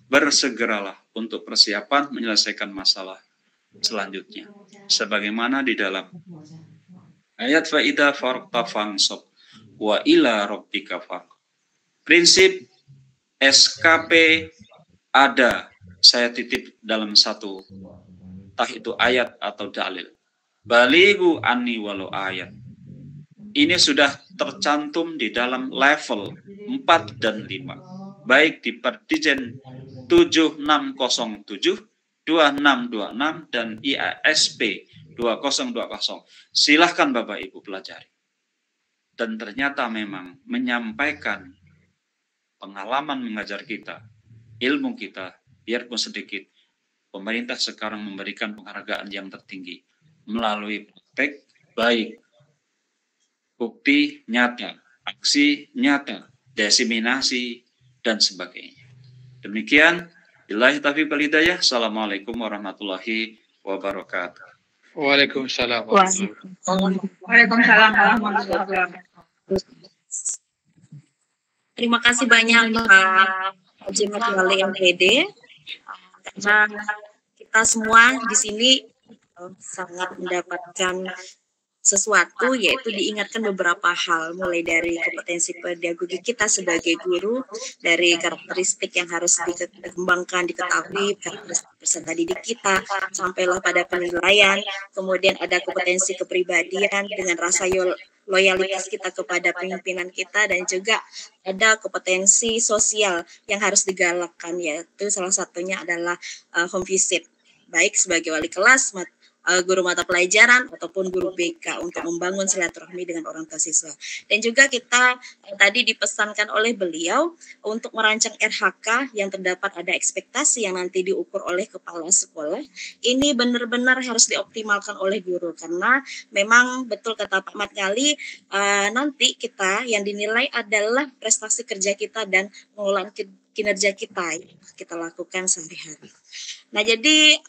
bersegeralah untuk persiapan menyelesaikan masalah selanjutnya. Sebagaimana di dalam ayat fa'idha farqta fansab wa ila rabbika farq. Prinsip SKP ada, saya titip dalam satu, entah itu ayat atau dalil. Balighu anni walau ayat. Ini sudah tercantum di dalam level 4 dan 5. Baik di Perdijen 7607, 2626, dan IASP 2020. Silahkan Bapak Ibu pelajari. Dan ternyata memang menyampaikan pengalaman mengajar kita, ilmu kita, biarpun sedikit, pemerintah sekarang memberikan penghargaan yang tertinggi melalui praktek baik, bukti nyata, aksi nyata, diseminasi, dan sebagainya. Demikian, billahi taufiq wal hidayah. Assalamualaikum warahmatullahi wabarakatuh. Waalaikumsalam. Waalaikumsalam warahmatullahi wabarakatuh. Terima kasih banyak Pak Haji Matwali MPD, karena kita semua di sini sangat mendapatkan sesuatu, yaitu diingatkan beberapa hal, mulai dari kompetensi pedagogi kita sebagai guru, dari karakteristik yang harus dikembangkan, diketahui, karakteristik peserta didik kita, sampailah pada penilaian, kemudian ada kompetensi kepribadian dengan rasa loyalitas kita kepada pimpinan kita, dan juga ada kompetensi sosial yang harus digalakkan, yaitu salah satunya adalah home visit, baik sebagai wali kelas, guru mata pelajaran, ataupun guru BK untuk membangun silaturahmi dengan orang tua siswa. Dan juga kita tadi dipesankan oleh beliau untuk merancang RHK yang terdapat ada ekspektasi yang nanti diukur oleh kepala sekolah. Ini benar-benar harus dioptimalkan oleh guru, karena memang betul kata Pak Matwali, nanti kita yang dinilai adalah prestasi kerja kita dan pengelolaan kinerja kita lakukan sehari-hari. Nah, jadi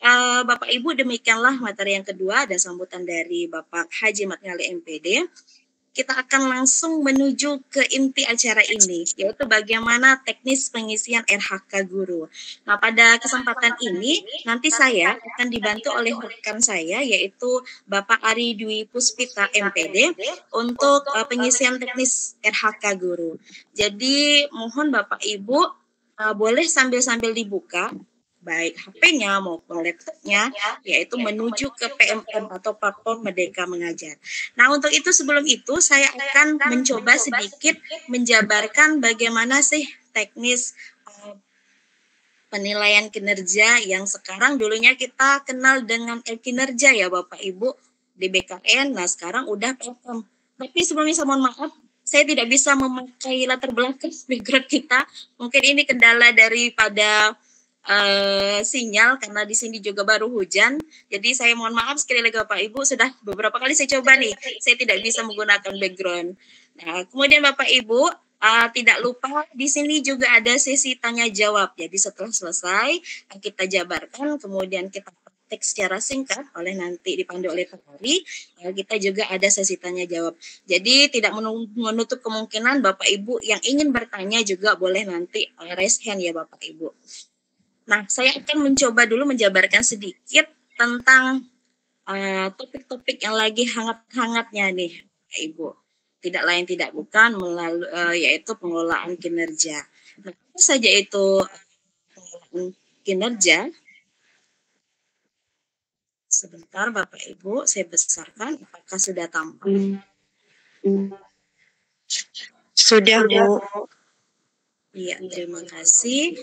Bapak Ibu, demikianlah materi yang kedua, ada sambutan dari Bapak Haji Matwali MPD. Kita akan langsung menuju ke inti acara ini, yaitu bagaimana teknis pengisian RHK guru. Nah, pada kesempatan ini nanti saya akan dibantu oleh rekan saya, yaitu Bapak Ari Dwi Puspita MPD, untuk pengisian teknis RHK guru. Jadi mohon Bapak Ibu boleh sambil-sambil dibuka, baik HP-nya maupun laptopnya, yaitu menuju ke PMM atau platform Merdeka Mengajar. Nah, untuk itu sebelum itu saya akan mencoba sedikit menjabarkan bagaimana sih teknis penilaian kinerja yang sekarang dulunya kita kenal dengan kinerja ya Bapak Ibu di BKN. Nah, sekarang udah PMM. Tapi sebelumnya saya mohon maaf, saya tidak bisa memakai latar belakang background kita. Mungkin ini kendala daripada sinyal, karena di sini juga baru hujan. Jadi saya mohon maaf sekali lagi Bapak Ibu, sudah beberapa kali saya coba nih, saya tidak bisa menggunakan background. Nah, kemudian Bapak Ibu tidak lupa di sini juga ada sesi tanya jawab. Jadi setelah selesai kita jabarkan, kemudian kita praktek secara singkat oleh nanti dipandu oleh Pak Ari, kita juga ada sesi tanya jawab. Jadi tidak menutup kemungkinan Bapak Ibu yang ingin bertanya juga boleh nanti raise hand ya Bapak Ibu. Nah, saya akan mencoba dulu menjabarkan sedikit tentang topik-topik yang lagi hangat-hangatnya nih Bapak Ibu. Tidak lain tidak bukan yaitu pengelolaan kinerja. Nah, apa saja itu pengelolaan kinerja? Sebentar Bapak Ibu, saya besarkan. Apakah sudah tampak? Sudah, Bu. Iya, terima kasih.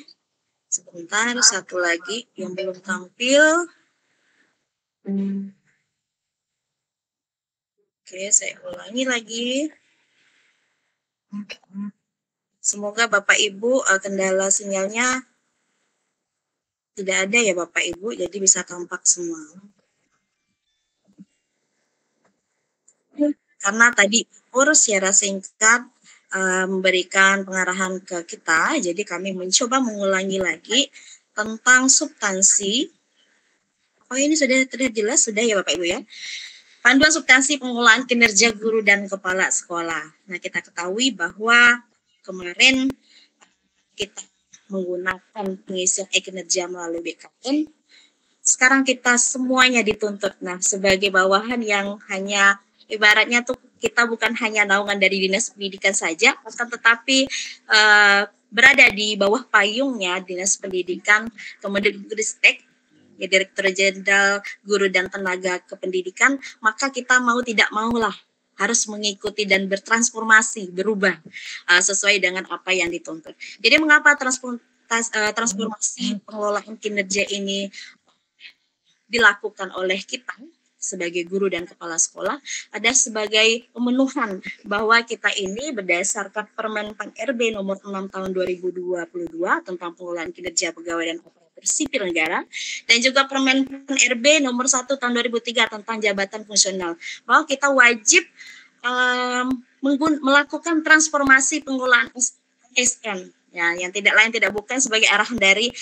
Sebentar, satu lagi yang belum tampil. Oke, saya ulangi lagi. Semoga Bapak Ibu kendala sinyalnya tidak ada ya Bapak Ibu, jadi bisa tampak semua. Karena tadi secara singkat memberikan pengarahan ke kita, jadi kami mencoba mengulangi lagi tentang substansi. Oh, ini sudah terlihat jelas, sudah ya Bapak Ibu ya. Panduan substansi pengelolaan kinerja guru dan kepala sekolah. Nah, kita ketahui bahwa kemarin kita menggunakan pengisian e-kinerja melalui BKN. Sekarang kita semuanya dituntut. Nah, sebagai bawahan yang hanya ibaratnya tuh kita bukan hanya naungan dari Dinas Pendidikan saja, akan tetapi berada di bawah payungnya Dinas Pendidikan Kemendikbudristek, ya, Direktur Jenderal Guru dan Tenaga Kependidikan, maka kita mau tidak maulah harus mengikuti dan bertransformasi, berubah sesuai dengan apa yang dituntut. Jadi mengapa transformasi pengelolaan kinerja ini dilakukan oleh kita sebagai guru dan kepala sekolah? Ada sebagai pemenuhan bahwa kita ini berdasarkan Permen Pan RB nomor 6 tahun 2022 tentang pengelolaan kinerja pegawai dan aparatur sipil negara, dan juga Permen Pan RB nomor 1 tahun 2003 tentang jabatan fungsional, bahwa kita wajib melakukan transformasi pengelolaan SN, ya, yang tidak lain tidak bukan sebagai arahan dari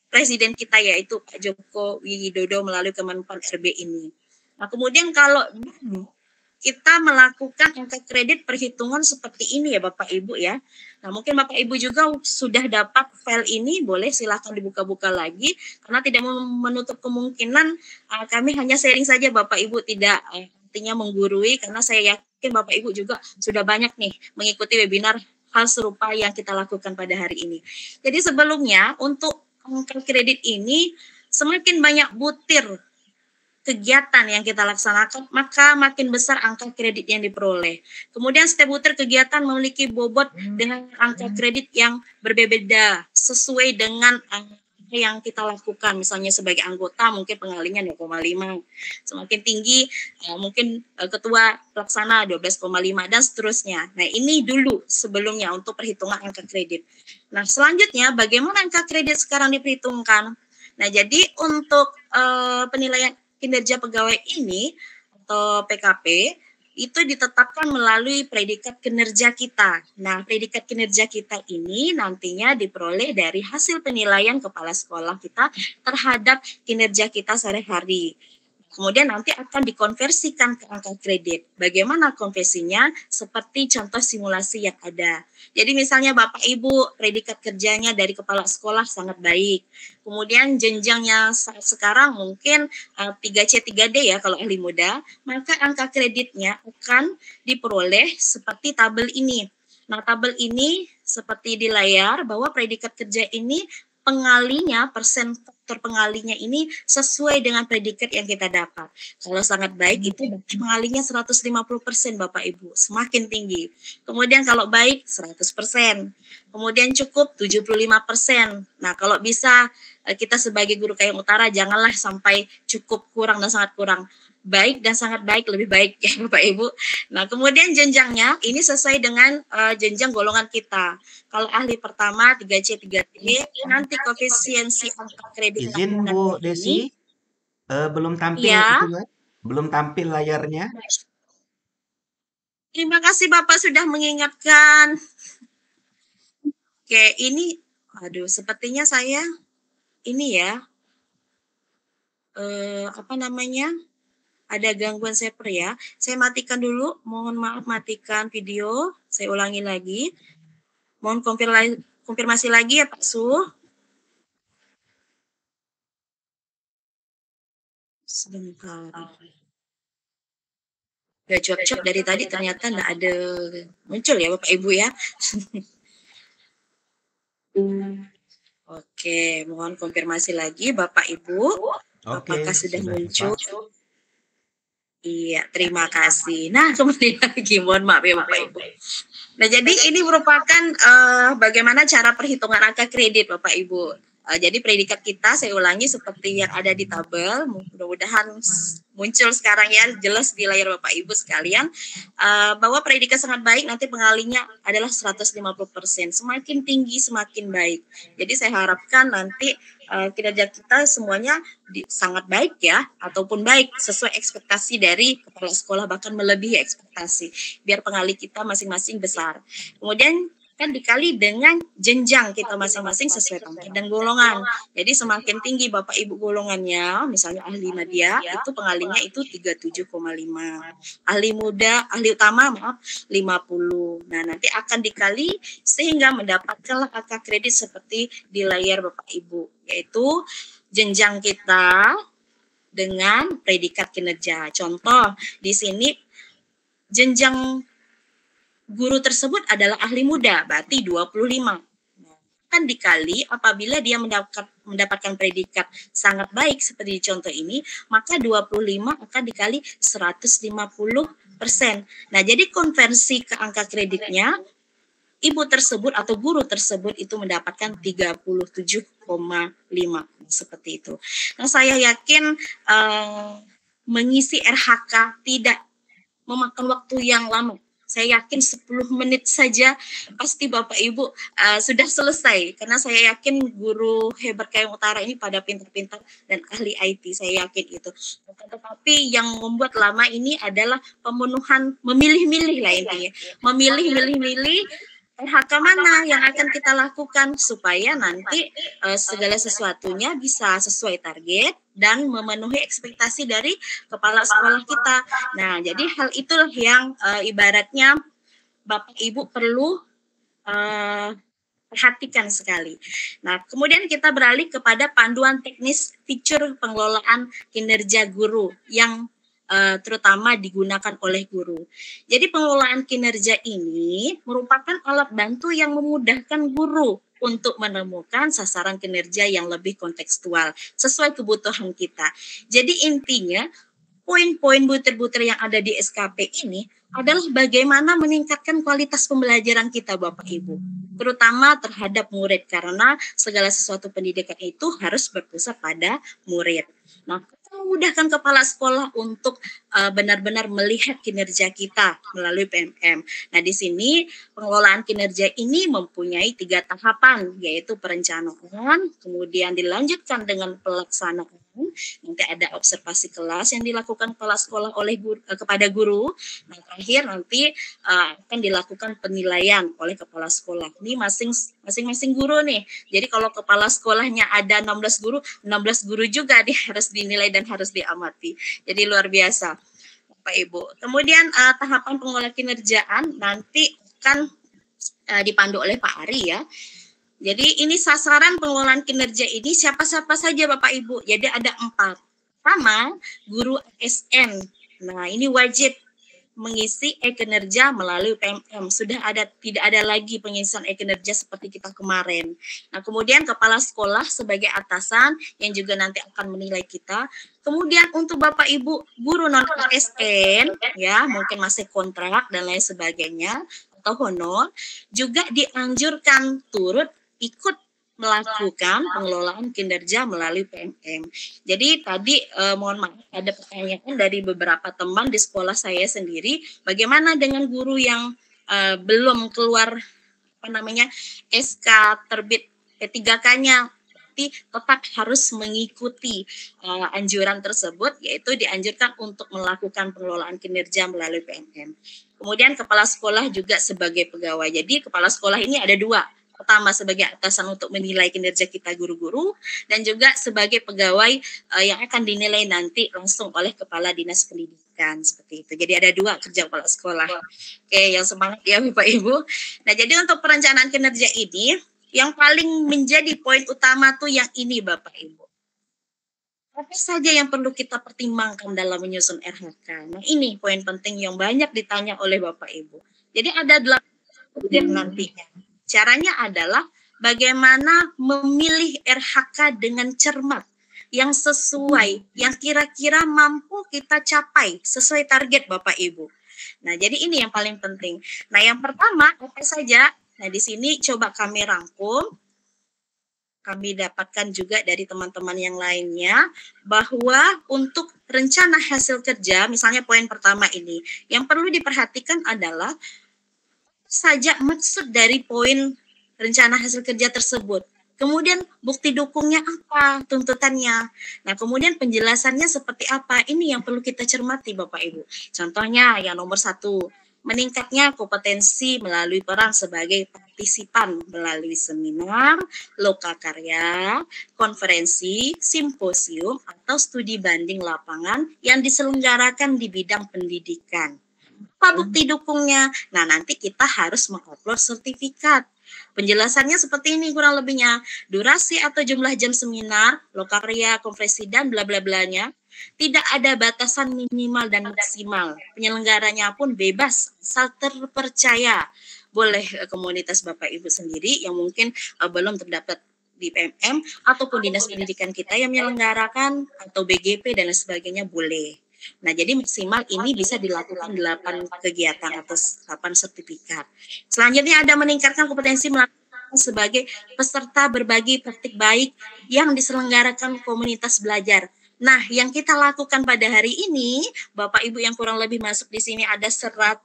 Presiden kita, yaitu Pak Joko Widodo melalui Kemenpan RB ini. Nah, kemudian kalau kita melakukan angka kredit perhitungan seperti ini ya Bapak Ibu ya. Nah, mungkin Bapak Ibu juga sudah dapat file ini, boleh silahkan dibuka-buka lagi, karena tidak menutup kemungkinan kami hanya sharing saja Bapak Ibu, tidak artinya menggurui, karena saya yakin Bapak Ibu juga sudah banyak nih mengikuti webinar hal serupa yang kita lakukan pada hari ini. Jadi sebelumnya untuk angka kredit ini, semakin banyak butir kegiatan yang kita laksanakan, maka makin besar angka kredit yang diperoleh. Kemudian setiap butir kegiatan memiliki bobot dengan angka kredit yang berbeda sesuai dengan angka yang kita lakukan. Misalnya sebagai anggota mungkin pengalinya 0,5, semakin tinggi mungkin ketua pelaksana 12,5 dan seterusnya. Nah, ini dulu sebelumnya untuk perhitungan angka kredit. Nah, selanjutnya bagaimana angka kredit sekarang diperhitungkan? Nah, jadi untuk penilaian kinerja pegawai ini atau PKP itu ditetapkan melalui predikat kinerja kita. Nah, predikat kinerja kita ini nantinya diperoleh dari hasil penilaian kepala sekolah kita terhadap kinerja kita sehari-hari. Kemudian nanti akan dikonversikan ke angka kredit. Bagaimana konversinya? Seperti contoh simulasi yang ada. Jadi misalnya Bapak Ibu predikat kerjanya dari kepala sekolah sangat baik. Kemudian jenjangnya sekarang mungkin 3C 3D ya kalau ahli muda, maka angka kreditnya akan diperoleh seperti tabel ini. Nah, tabel ini seperti di layar bahwa predikat kerja ini pengalinya, persen faktor pengalinya ini sesuai dengan predikat yang kita dapat. Kalau sangat baik itu pengalinya 150% Bapak Ibu, semakin tinggi. Kemudian kalau baik 100%. Kemudian cukup 75%. Nah, kalau bisa kita sebagai guru Kayong Utara janganlah sampai cukup, kurang dan sangat kurang. Baik dan sangat baik, lebih baik ya Bapak Ibu. Nah, kemudian jenjangnya ini sesuai dengan jenjang golongan kita. Kalau ahli pertama 3C 3D, nanti koefisiensi angka kredit. Izin Bu Desi, belum tampil ya. itu kan? Belum tampil layarnya. Terima kasih Bapak sudah mengingatkan. Oke, ini aduh sepertinya saya ini ya apa namanya? Ada gangguan server ya. Saya matikan dulu. Mohon maaf, matikan video. Saya ulangi lagi. Mohon konfirmasi lagi ya Pak Su. Sebentar. Udah cuap-cuap dari tadi ternyata nggak ada muncul ya Bapak Ibu ya. Oke, mohon konfirmasi lagi Bapak Ibu. Apakah sudah muncul? Iya, terima kasih. Nah, kemudian lagi, mohon maaf ya Bapak Ibu. Nah, jadi ini merupakan bagaimana cara perhitungan angka kredit Bapak Ibu. Jadi predikat kita, saya ulangi seperti yang ada di tabel, mudah-mudahan muncul sekarang ya, jelas di layar Bapak Ibu sekalian, bahwa predikat sangat baik, nanti pengalinya adalah 150%. Semakin tinggi, semakin baik. Jadi saya harapkan nanti kinerja kita semuanya sangat baik ya, ataupun baik sesuai ekspektasi dari kepala sekolah, bahkan melebihi ekspektasi, biar pengali kita masing-masing besar. Kemudian akan dikali dengan jenjang kita masing-masing sesuai pangkat dan golongan. Jadi semakin tinggi Bapak Ibu golongannya, misalnya ahli media, itu pengalinya itu 37,5. Ahli muda, ahli utama maaf 50. Nah, nanti akan dikali sehingga mendapatkanlah angka kredit seperti di layar Bapak Ibu, yaitu jenjang kita dengan predikat kinerja. Contoh, di sini jenjang guru tersebut adalah ahli muda, berarti 25. Kan dikali apabila dia mendapatkan predikat sangat baik seperti di contoh ini, maka 25 akan dikali 150%. Nah, jadi konversi ke angka kreditnya, ibu tersebut atau guru tersebut itu mendapatkan 37,5 seperti itu. Nah, saya yakin mengisi RHK tidak memakan waktu yang lama. Saya yakin 10 menit saja pasti Bapak Ibu sudah selesai. Karena saya yakin guru hebat Kayong Utara ini pada pintar-pintar dan ahli IT. Saya yakin itu. Tetapi yang membuat lama ini adalah pemenuhan, memilih-milih lah intinya. Memilih-milih RHK mana yang akan kita lakukan supaya nanti segala sesuatunya bisa sesuai target dan memenuhi ekspektasi dari kepala sekolah kita. Nah, jadi hal itulah yang ibaratnya Bapak Ibu perlu perhatikan sekali. Nah, kemudian kita beralih kepada panduan teknis fitur pengelolaan kinerja guru yang terutama digunakan oleh guru. Jadi pengelolaan kinerja ini merupakan alat bantu yang memudahkan guru untuk menemukan sasaran kinerja yang lebih kontekstual sesuai kebutuhan kita. Jadi intinya poin-poin butir-butir yang ada di SKP ini adalah bagaimana meningkatkan kualitas pembelajaran kita Bapak Ibu, terutama terhadap murid karena segala sesuatu pendidikan itu harus berpusat pada murid. Nah, memudahkan kepala sekolah untuk benar-benar melihat kinerja kita melalui PMM. Nah, di sini pengelolaan kinerja ini mempunyai 3 tahapan, yaitu perencanaan, kemudian dilanjutkan dengan pelaksanaan, nanti ada observasi kelas yang dilakukan kepala sekolah oleh guru, kepada guru. Nah, terakhir nanti akan dilakukan penilaian oleh kepala sekolah. Ini masing-masing guru nih. Jadi kalau kepala sekolahnya ada 16 guru juga harus dinilai dan harus diamati. Jadi luar biasa, Bapak Ibu. Kemudian tahapan pengelolaan kinerjaan nanti akan dipandu oleh Pak Ari ya. Jadi ini sasaran pengelolaan kinerja ini siapa-siapa saja Bapak Ibu. Jadi ada 4. Pertama, guru ASN. Nah, ini wajib mengisi e-kinerja melalui PMM. Tidak ada lagi pengisian e-kinerja seperti kita kemarin. Nah, kemudian kepala sekolah sebagai atasan yang juga nanti akan menilai kita. Kemudian untuk Bapak Ibu guru non ASN ya, mungkin masih kontrak dan lain sebagainya atau honor, juga dianjurkan turut ikut melakukan pengelolaan kinerja melalui PMM. Jadi tadi mohon maaf ada pertanyaan dari beberapa teman di sekolah saya sendiri, bagaimana dengan guru yang belum keluar SK terbit P3K-nya, tapi tetap harus mengikuti anjuran tersebut, yaitu dianjurkan untuk melakukan pengelolaan kinerja melalui PMM. Kemudian kepala sekolah juga sebagai pegawai. Jadi kepala sekolah ini ada 2. Pertama sebagai atasan untuk menilai kinerja kita guru-guru, dan juga sebagai pegawai yang akan dinilai nanti langsung oleh kepala dinas pendidikan seperti itu. Jadi ada 2 kerja kepala sekolah. Oke, yang semangat ya Bapak Ibu. Nah, jadi untuk perencanaan kinerja ini yang paling menjadi poin utama tuh yang ini Bapak Ibu. Apa saja yang perlu kita pertimbangkan dalam menyusun RHK? Nah, ini poin penting yang banyak ditanya oleh Bapak Ibu. Jadi ada 8 nantinya. Caranya adalah bagaimana memilih RHK dengan cermat, yang sesuai, yang kira-kira mampu kita capai sesuai target Bapak Ibu. Nah, jadi ini yang paling penting. Nah, yang pertama apa saja? Nah, di sini coba kami rangkum. Kami dapatkan juga dari teman-teman yang lainnya bahwa untuk rencana hasil kerja, misalnya poin pertama ini, yang perlu diperhatikan adalah saja maksud dari poin rencana hasil kerja tersebut. Kemudian bukti dukungnya apa, tuntutannya. Nah, kemudian penjelasannya seperti apa. Ini yang perlu kita cermati Bapak Ibu. Contohnya yang nomor 1, meningkatnya kompetensi melalui peran sebagai partisipan melalui seminar, lokakarya, konferensi, simposium, atau studi banding lapangan yang diselenggarakan di bidang pendidikan. Apa bukti dukungnya? Nah, nanti kita harus mengupload sertifikat. Penjelasannya seperti ini kurang lebihnya. Durasi atau jumlah jam seminar, lokakarya, konferensi, dan bla bla blanya. Tidak ada batasan minimal dan maksimal. Penyelenggaranya pun bebas, asal terpercaya. Boleh komunitas Bapak Ibu sendiri yang mungkin belum terdapat di PMM, ataupun Dinas Pendidikan kita yang menyelenggarakan, atau BGP dan lain sebagainya boleh. Nah, jadi maksimal ini bisa dilakukan 8 kegiatan atau 8 sertifikat. Selanjutnya ada meningkatkan kompetensi melakukan sebagai peserta berbagi praktik baik yang diselenggarakan komunitas belajar. Nah, yang kita lakukan pada hari ini, Bapak Ibu yang kurang lebih masuk di sini ada 100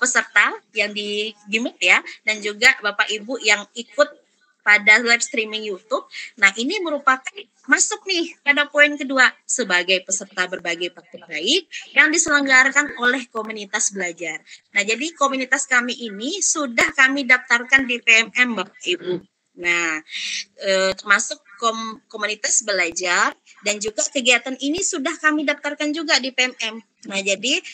peserta yang di Gimut ya, dan juga Bapak Ibu yang ikut pada live streaming YouTube. Nah, ini merupakan masuk nih pada poin kedua sebagai peserta berbagi praktik baik yang diselenggarakan oleh komunitas belajar. Nah, jadi komunitas kami ini sudah kami daftarkan di PMM Bapak Ibu. Nah, termasuk komunitas belajar dan juga kegiatan ini sudah kami daftarkan juga di PMM. Nah, jadi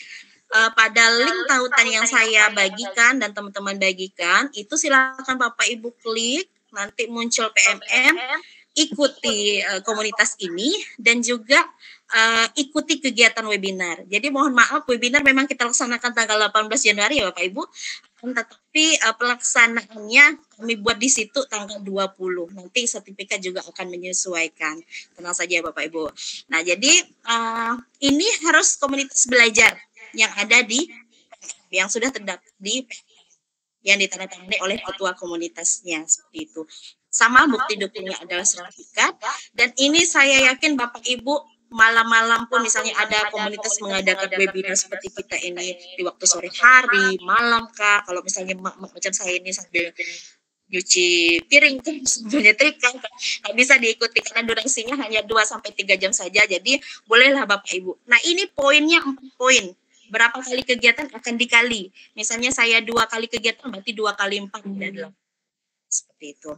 pada link tautan yang saya bagikan dan teman-teman bagikan, itu silakan Bapak Ibu klik, nanti muncul PMM, ikuti komunitas ini dan juga ikuti kegiatan webinar. Jadi mohon maaf, webinar memang kita laksanakan tanggal 18 Januari ya Bapak Ibu, tetapi pelaksanaannya kami buat di situ tanggal 20. Nanti sertifikat juga akan menyesuaikan. Tenang saja Bapak Ibu. Nah, jadi ini harus komunitas belajar yang ada di yang sudah terdaftar di yang ditandatangani oleh ketua komunitasnya seperti itu. Sama bukti dukungnya adalah sertifikat, dan ini saya yakin Bapak Ibu malam-malam pun misalnya ada komunitas mengadakan webinar seperti kita ini di waktu sore hari, malam kah, kalau misalnya macam saya ini sambil nyuci piring kan sebenarnya trika nggak bisa diikuti karena durasinya hanya 2-3 jam saja, jadi bolehlah Bapak Ibu. Nah, ini poinnya 4 poin. Berapa kali kegiatan akan dikali. Misalnya saya 2 kali kegiatan berarti 2 kali 4 dan 8. Seperti itu.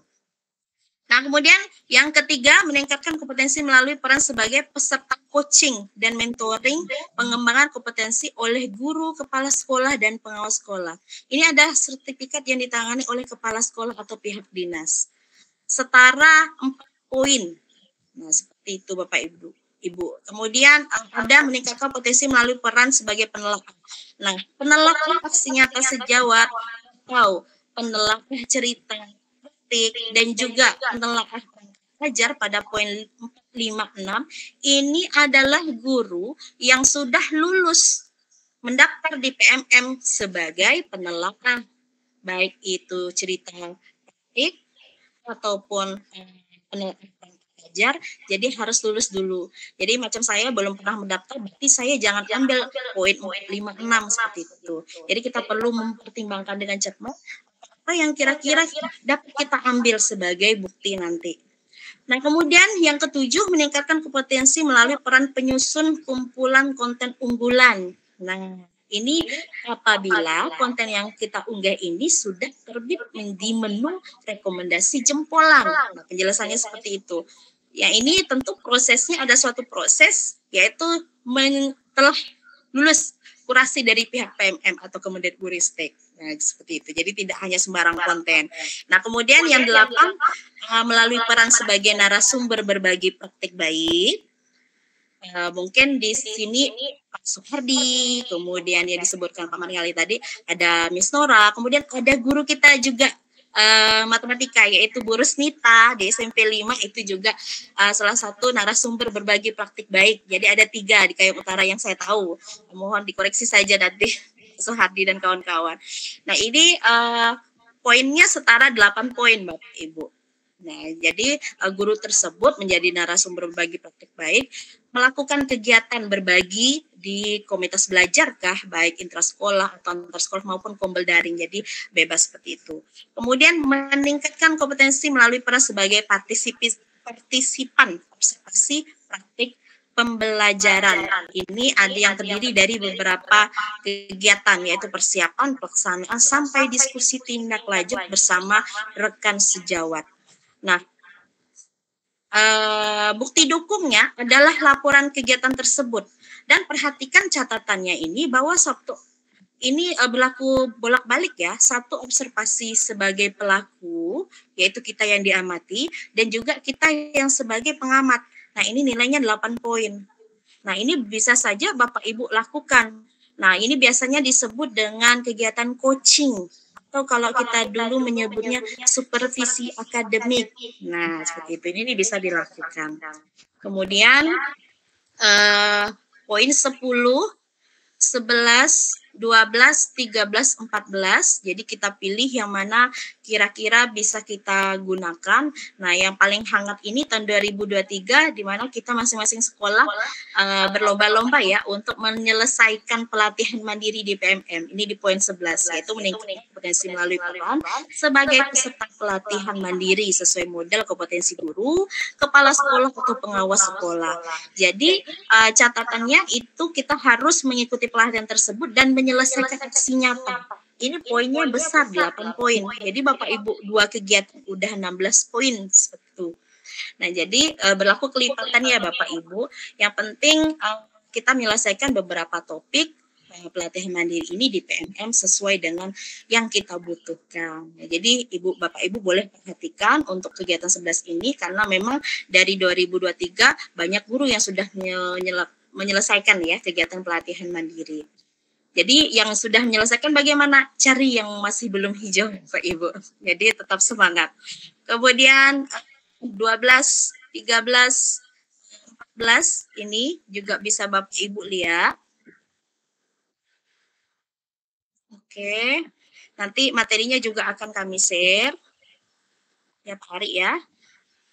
Nah, kemudian yang ketiga, meningkatkan kompetensi melalui peran sebagai peserta coaching dan mentoring pengembangan kompetensi oleh guru, kepala sekolah, dan pengawas sekolah. Ini ada sertifikat yang ditangani oleh kepala sekolah atau pihak dinas. Setara 4 poin. Nah, seperti itu Bapak Ibu. Kemudian ada meningkatkan potensi melalui peran sebagai penelak. Nah, penelak aksi nyata sejawat atau penelak cerita praktik dan juga penelak ajar pada poin 456 ini adalah guru yang sudah lulus mendaftar di PMM sebagai penelak, baik itu cerita praktik ataupun penelak belajar, jadi harus lulus dulu. Jadi macam saya belum pernah mendaftar, berarti saya jangan ambil poin 456 seperti itu. Jadi kita perlu mempertimbangkan dengan cermat apa yang kira-kira dapat kita ambil sebagai bukti nanti. Nah, kemudian yang ketujuh, meningkatkan kompetensi melalui peran penyusun kumpulan konten unggulan. Nah, ini apabila konten yang kita unggah ini sudah terbit di menu rekomendasi jempolan. Nah, penjelasannya seperti itu. Yang ini tentu prosesnya ada suatu proses, yaitu telah lulus kurasi dari pihak PMM atau Kemendikbudristek. Nah, seperti itu. Jadi tidak hanya sembarang konten. Nah, kemudian yang 8, melalui peran sebagai narasumber berbagi praktik baik. Mungkin di sini Pak Suhardi, kemudian yang disebutkan Pak Margali tadi, ada Miss Nora, kemudian ada guru kita juga matematika, yaitu Bu Rusnita di SMP 5, itu juga salah satu narasumber berbagi praktik baik. Jadi ada 3 di Kayong Utara yang saya tahu. Mohon dikoreksi saja nanti Suhardi dan kawan-kawan. Nah, ini poinnya setara 8 poin Bapak Ibu. Nah, jadi guru tersebut menjadi narasumber berbagi praktik baik, melakukan kegiatan berbagi di komunitas belajar kah, baik intrasekolah atau antarsekolah maupun kombel daring, jadi bebas seperti itu. Kemudian meningkatkan kompetensi melalui peran sebagai partisipan observasi praktik pembelajaran. Ini ada yang terdiri dari beberapa kegiatan, yaitu persiapan, pelaksanaan, sampai diskusi tindak lanjut bersama rekan sejawat. Nah, bukti dukungnya adalah laporan kegiatan tersebut. Dan perhatikan catatannya ini bahwa Sabtu ini berlaku bolak-balik ya. Satu, observasi sebagai pelaku, yaitu kita yang diamati, dan juga kita yang sebagai pengamat. Nah, ini nilainya 8 poin. Nah, ini bisa saja Bapak Ibu lakukan. Nah, ini biasanya disebut dengan kegiatan coaching. Atau kalau kita dulu menyebutnya supervisi akademik. Nah, seperti itu. Ini bisa dilakukan. Kemudian, poin 10, 11, 12, 13, 14. Jadi kita pilih yang mana kira-kira bisa kita gunakan. Nah, yang paling hangat ini tahun 2023 di mana kita masing-masing sekolah berlomba-lomba ya untuk menyelesaikan pelatihan mandiri di PMM. Ini di poin 11, yaitu meningkatkan kompetensi melalui peran sebagai peserta pelatihan mandiri sesuai model kompetensi guru, kepala sekolah atau pengawas sekolah. Jadi catatannya itu kita harus mengikuti pelatihan tersebut dan menyelesaikan aksi nyata. Ini poinnya besar, 8 poin. Jadi Bapak Ibu 2 kegiatan udah 16 poin seperti itu. Nah, jadi berlaku kelipatan ya Bapak Ibu. Yang penting kita menyelesaikan beberapa topik pelatihan mandiri ini di PMM sesuai dengan yang kita butuhkan. Ya, jadi Bapak Ibu boleh perhatikan untuk kegiatan 11 ini karena memang dari 2023 banyak guru yang sudah menyelesaikan ya kegiatan pelatihan mandiri. Jadi yang sudah menyelesaikan bagaimana? Cari yang masih belum hijau Pak Ibu. Jadi tetap semangat. Kemudian 12, 13, 14 ini juga bisa Bapak Ibu lihat. Oke. Nanti materinya juga akan kami share tiap hari ya.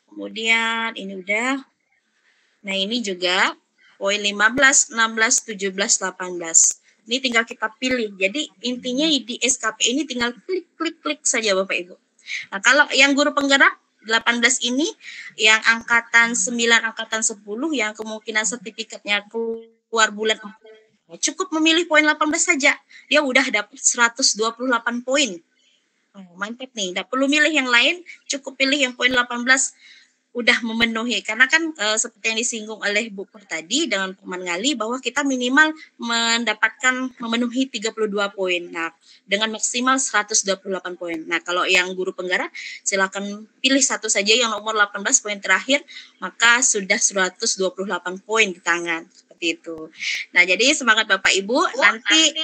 Kemudian ini udah. Nah, ini juga poin 15, 16, 17, 18. Ini tinggal kita pilih. Jadi intinya di SKP ini tinggal klik saja Bapak Ibu. Nah, kalau yang guru penggerak 18 ini yang angkatan 9, angkatan 10 yang kemungkinan sertifikatnya keluar bulan 4. Cukup memilih poin 18 saja. Dia udah dapat 128 poin. Mantap nih. Nggak perlu milih yang lain, cukup pilih yang poin 18 udah memenuhi. Karena kan seperti yang disinggung oleh Bu Pur tadi dengan Teman Ngali bahwa kita minimal mendapatkan memenuhi 32 poin. Nah, dengan maksimal 128 poin. Nah, kalau yang guru penggerak silakan pilih satu saja yang nomor 18 poin terakhir, maka sudah 128 poin di tangan. Seperti itu. Nah, jadi semangat Bapak Ibu. Nanti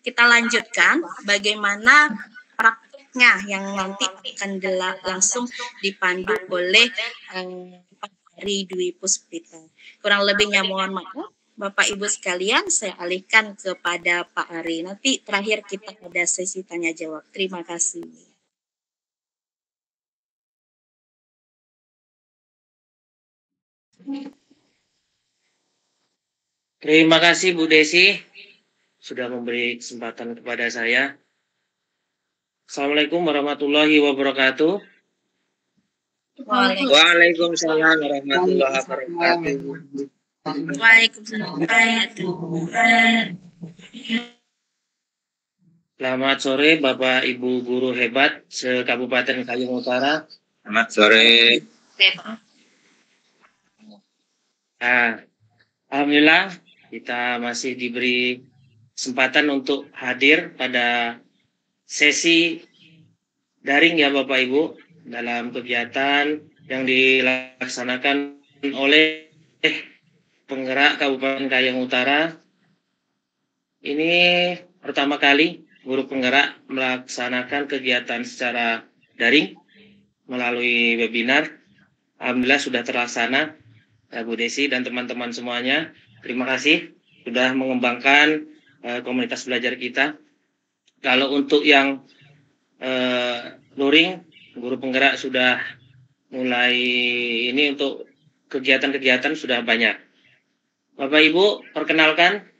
kita lanjutkan bagaimana prakteknya yang nanti akan langsung dipandu oleh Pak Ari Dwi Puspita. Kurang lebihnya mohon maaf Bapak Ibu sekalian, saya alihkan kepada Pak Ari. Nanti terakhir kita ada sesi tanya jawab. Terima kasih. Terima kasih Bu Desi sudah memberi kesempatan kepada saya. Assalamualaikum warahmatullahi wabarakatuh. Waalaikumsalam warahmatullahi wabarakatuh. Waalaikumsalam. Selamat sore Bapak Ibu guru hebat se-Kabupaten Kayong Utara. Selamat sore. Nah, alhamdulillah kita masih diberi kesempatan untuk hadir pada sesi daring ya Bapak Ibu dalam kegiatan yang dilaksanakan oleh penggerak Kabupaten Kayong Utara. Ini pertama kali guru penggerak melaksanakan kegiatan secara daring melalui webinar. Alhamdulillah sudah terlaksana ya Bu Desi dan teman-teman semuanya. Terima kasih sudah mengembangkan komunitas belajar kita. Kalau untuk yang luring, guru penggerak sudah mulai ini untuk kegiatan-kegiatan sudah banyak. Bapak Ibu, perkenalkan.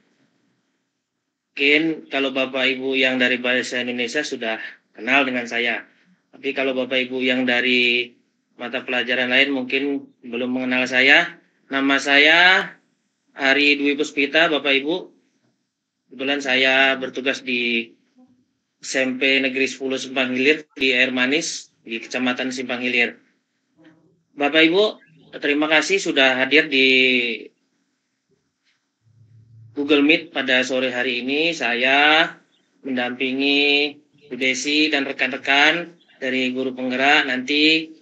Mungkin kalau Bapak Ibu yang dari Bahasa Indonesia sudah kenal dengan saya. Tapi kalau Bapak Ibu yang dari mata pelajaran lain mungkin belum mengenal saya. Nama saya Ari Dwi Puspita, Bapak Ibu. Kebetulan saya bertugas di SMP Negeri 10 Simpang Hilir di Air Manis, di Kecamatan Simpang Hilir. Bapak Ibu, terima kasih sudah hadir di Google Meet pada sore hari ini. Saya mendampingi Bu Desi dan rekan-rekan dari guru penggerak nanti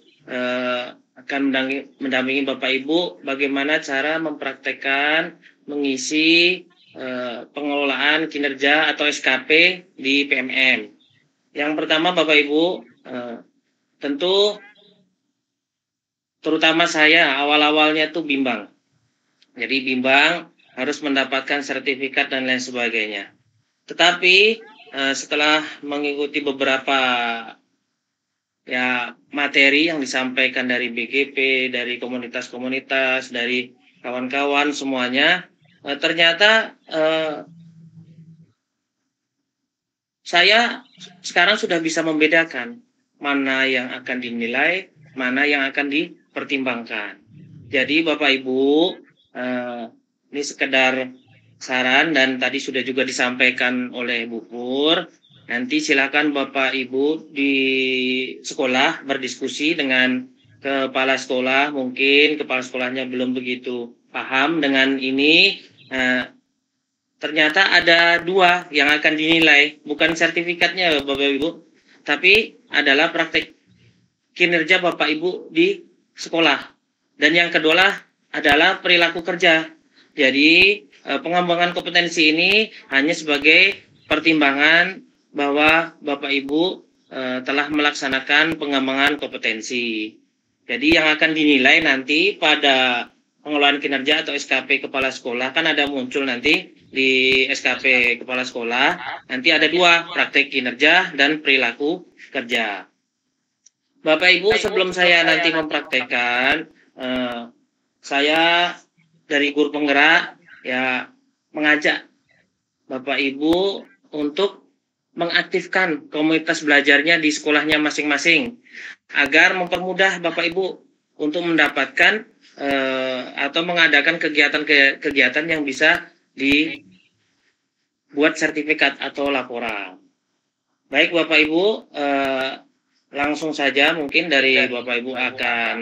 akan mendampingi Bapak Ibu bagaimana cara mempraktekkan mengisi pengelolaan kinerja atau SKP di PMM. Yang pertama Bapak Ibu, tentu terutama saya awal-awalnya tuh bimbang. Jadi bimbang harus mendapatkan sertifikat dan lain sebagainya. Tetapi setelah mengikuti beberapa materi yang disampaikan dari BGP, dari komunitas-komunitas, dari kawan-kawan semuanya, ternyata saya sekarang sudah bisa membedakan mana yang akan dinilai, mana yang akan dipertimbangkan. Jadi Bapak Ibu, ini sekedar saran dan tadi sudah juga disampaikan oleh Bu Pur. Nanti silakan Bapak Ibu di sekolah berdiskusi dengan kepala sekolah. Mungkin kepala sekolahnya belum begitu paham dengan ini. Ternyata ada 2 yang akan dinilai, bukan sertifikatnya Bapak Ibu, tapi adalah praktek kinerja Bapak Ibu di sekolah. Dan yang kedua adalah perilaku kerja. Jadi pengembangan kompetensi ini hanya sebagai pertimbangan bahwa Bapak Ibu telah melaksanakan pengembangan kompetensi. Jadi yang akan dinilai nanti pada pengelolaan kinerja atau SKP kepala sekolah, kan ada muncul nanti di SKP kepala sekolah, nanti ada 2, praktek kinerja dan perilaku kerja. Bapak Ibu, sebelum saya nanti mempraktekkan, saya dari guru penggerak mengajak Bapak Ibu untuk mengaktifkan komunitas belajarnya di sekolahnya masing-masing agar mempermudah Bapak Ibu untuk mendapatkan atau mengadakan kegiatan-kegiatan yang bisa dibuat sertifikat atau laporan. Baik Bapak Ibu, langsung saja mungkin dari Bapak Ibu akan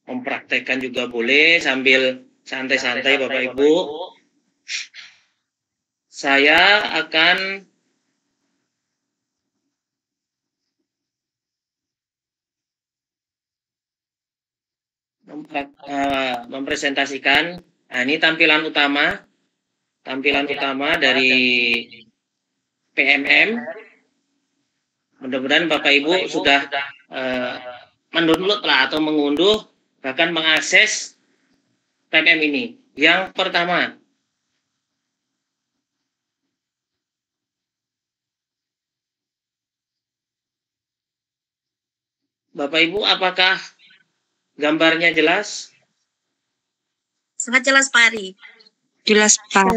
mempraktekkan juga boleh sambil santai-santai Bapak Ibu. Saya akan mempresentasikan. Nah, ini tampilan utama dari PMM. Mudah-mudahan Bapak Ibu sudah mendownload atau mengunduh bahkan mengakses PMM ini. Yang pertama, Bapak Ibu, apakah gambarnya jelas? Sangat jelas Pak Ari. Jelas Pak.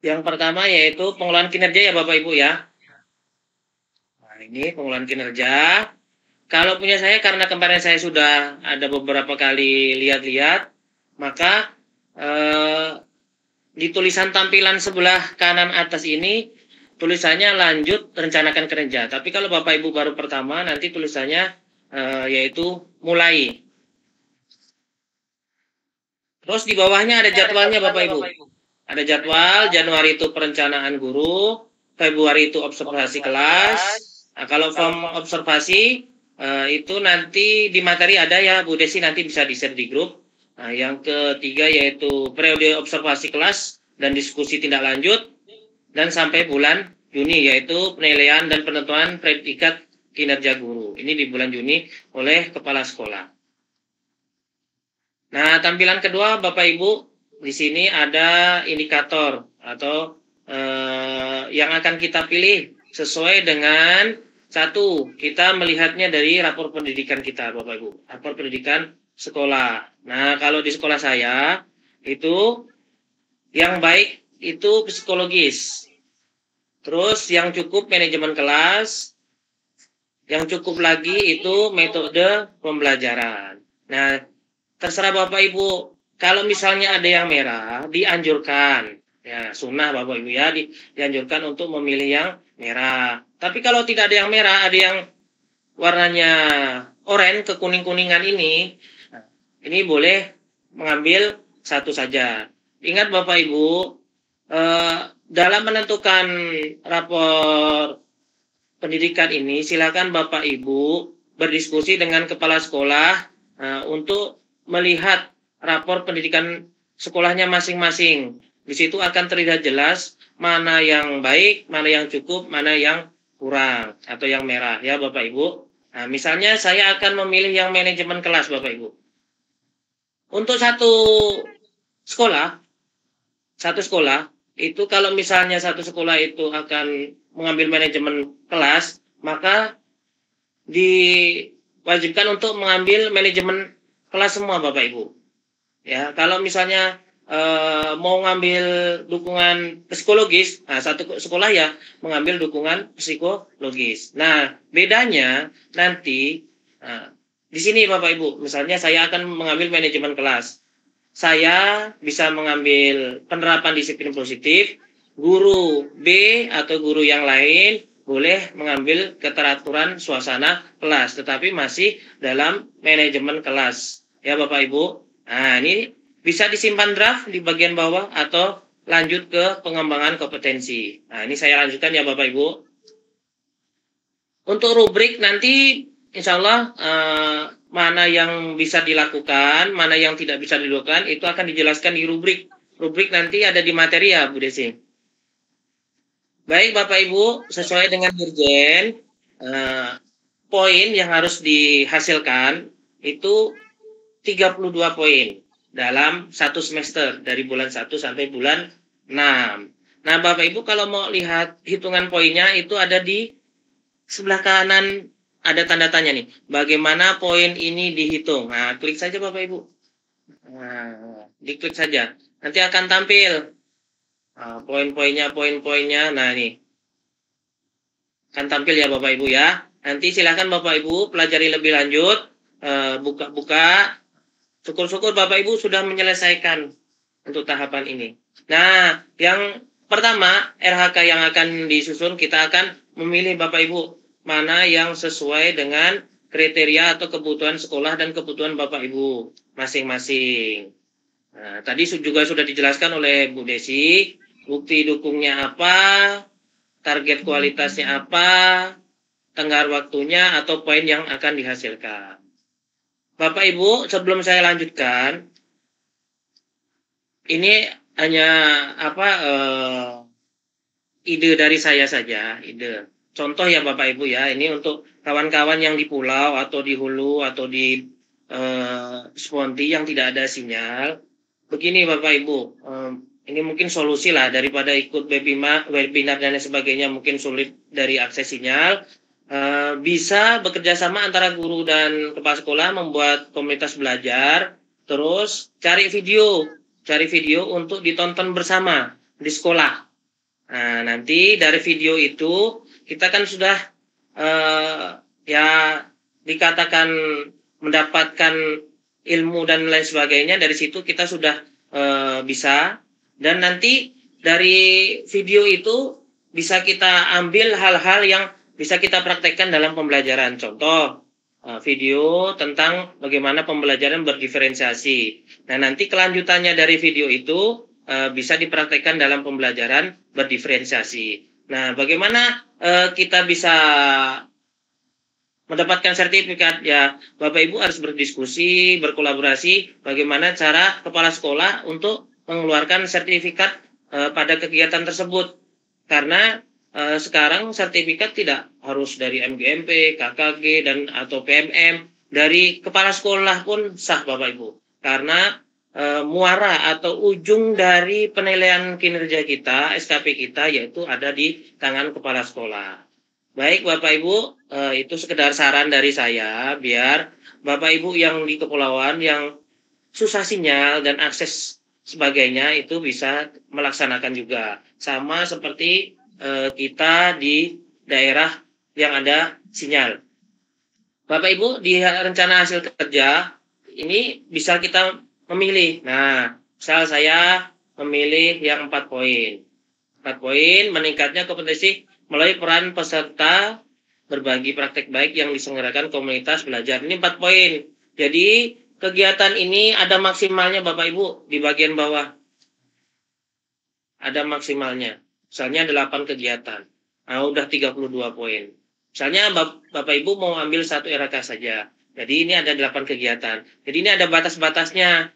Yang pertama yaitu pengelolaan kinerja ya Bapak Ibu ya. Nah ini pengelolaan kinerja. Kalau punya saya, karena kemarin saya sudah ada beberapa kali lihat-lihat, maka di tulisan tampilan sebelah kanan atas ini tulisannya lanjut rencanakan kerja. Tapi kalau Bapak Ibu baru pertama, nanti tulisannya yaitu mulai. Terus di bawahnya ada jadwalnya Bapak Ibu. Ada jadwal, Januari itu perencanaan guru, Februari itu observasi kelas. Nah, kalau form observasi itu nanti di materi ada ya Bu Desi, nanti bisa di-share di grup. Nah, yang ketiga yaitu periode observasi kelas dan diskusi tindak lanjut. Dan sampai bulan Juni yaitu penilaian dan penentuan predikat kinerja guru. Ini di bulan Juni oleh kepala sekolah. Nah, tampilan kedua Bapak Ibu, di sini ada indikator atau yang akan kita pilih sesuai dengan satu, kita melihatnya dari rapor pendidikan kita Bapak Ibu, rapor pendidikan sekolah. Nah, kalau di sekolah saya itu yang baik itu psikologis. Terus yang cukup manajemen kelas, Yang cukup lagi itu metode pembelajaran. Nah, terserah Bapak Ibu. Kalau misalnya ada yang merah, dianjurkan. Ya, sunnah Bapak Ibu ya, dianjurkan untuk memilih yang merah. Tapi kalau tidak ada yang merah, ada yang warnanya oranye kekuning-kuningan ini boleh mengambil satu saja. Ingat Bapak Ibu, dalam menentukan rapor pendidikan ini, silakan Bapak Ibu berdiskusi dengan kepala sekolah untuk melihat rapor pendidikan sekolahnya masing-masing. Di situ akan terlihat jelas mana yang baik, mana yang cukup, mana yang kurang atau yang merah ya Bapak Ibu. Nah, misalnya saya akan memilih yang manajemen kelas Bapak Ibu. Untuk satu sekolah itu kalau misalnya satu sekolah itu akan mengambil manajemen kelas, maka diwajibkan untuk mengambil manajemen kelas semua Bapak Ibu. Ya, kalau misalnya mau ngambil dukungan psikologis, nah satu sekolah ya mengambil dukungan psikologis. Nah, bedanya nanti di sini Bapak Ibu, misalnya saya akan mengambil manajemen kelas. Saya bisa mengambil penerapan disiplin positif, guru B atau guru yang lain boleh mengambil keteraturan suasana kelas, tetapi masih dalam manajemen kelas. Ya Bapak Ibu, nah ini bisa disimpan draft di bagian bawah atau lanjut ke pengembangan kompetensi. Nah ini saya lanjutkan ya Bapak Ibu. Untuk rubrik nanti insya Allah mana yang bisa dilakukan, mana yang tidak bisa dilakukan, itu akan dijelaskan di rubrik. Rubrik nanti ada di materi ya Bu Desi. Baik Bapak Ibu, sesuai dengan Dirjen, poin yang harus dihasilkan itu 32 poin dalam satu semester dari bulan 1 sampai bulan 6. Nah Bapak Ibu kalau mau lihat hitungan poinnya itu ada di sebelah kanan, ada tanda tanya nih. Bagaimana poin ini dihitung? Nah klik saja Bapak Ibu. Nah, diklik saja. Nanti akan tampil poin-poinnya. Nah ini akan tampil ya Bapak Ibu ya. Nanti silahkan Bapak Ibu pelajari lebih lanjut, buka-buka. Syukur-syukur Bapak Ibu sudah menyelesaikan untuk tahapan ini. Nah, yang pertama RHK yang akan disusun, kita akan memilih Bapak Ibu mana yang sesuai dengan kriteria atau kebutuhan sekolah dan kebutuhan Bapak Ibu masing-masing. Nah, tadi juga sudah dijelaskan oleh Bu Desi, bukti dukungnya apa, target kualitasnya apa, tenggat waktunya atau poin yang akan dihasilkan. Bapak Ibu, sebelum saya lanjutkan, ini hanya ide dari saya saja, ide. Contoh ya Bapak Ibu ya, ini untuk kawan-kawan yang di pulau atau di hulu atau di Sponti yang tidak ada sinyal. Begini Bapak Ibu, ini mungkin solusi lah daripada ikut webinar dan lain sebagainya, mungkin sulit dari akses sinyal. Bisa bekerja sama antara guru dan kepala sekolah membuat komunitas belajar, terus cari video untuk ditonton bersama di sekolah. Nah, nanti dari video itu kita kan sudah ya dikatakan mendapatkan ilmu dan lain sebagainya, dari situ kita sudah bisa, dan nanti dari video itu bisa kita ambil hal-hal yang bisa kita praktekkan dalam pembelajaran. Contoh, video tentang bagaimana pembelajaran berdiferensiasi. Nah, nanti kelanjutannya dari video itu bisa dipraktekkan dalam pembelajaran berdiferensiasi. Nah, bagaimana kita bisa mendapatkan sertifikat? Ya, Bapak Ibu harus berdiskusi, berkolaborasi bagaimana cara kepala sekolah untuk mengeluarkan sertifikat pada kegiatan tersebut. Karena sekarang sertifikat tidak harus dari MGMP, KKG, dan atau PMM. Dari kepala sekolah pun sah Bapak Ibu. Karena muara atau ujung dari penilaian kinerja kita, SKP kita, yaitu ada di tangan kepala sekolah. Baik Bapak Ibu, itu sekedar saran dari saya, biar Bapak Ibu yang di kepulauan yang susah sinyal dan akses sebagainya itu bisa melaksanakan juga. Sama seperti kita di daerah yang ada sinyal. Bapak Ibu di rencana hasil kerja ini bisa kita memilih. Nah, misal saya memilih yang 4 poin. 4 poin meningkatnya kompetensi melalui peran peserta berbagi praktek baik yang diselenggarakan komunitas belajar. Ini 4 poin. Jadi kegiatan ini ada maksimalnya Bapak Ibu di bagian bawah. Ada maksimalnya. Misalnya 8 kegiatan. Nah, udah 32 poin. Misalnya Bapak Ibu mau ambil 1 RHK saja. Jadi ini ada 8 kegiatan. Jadi ini ada batas-batasnya.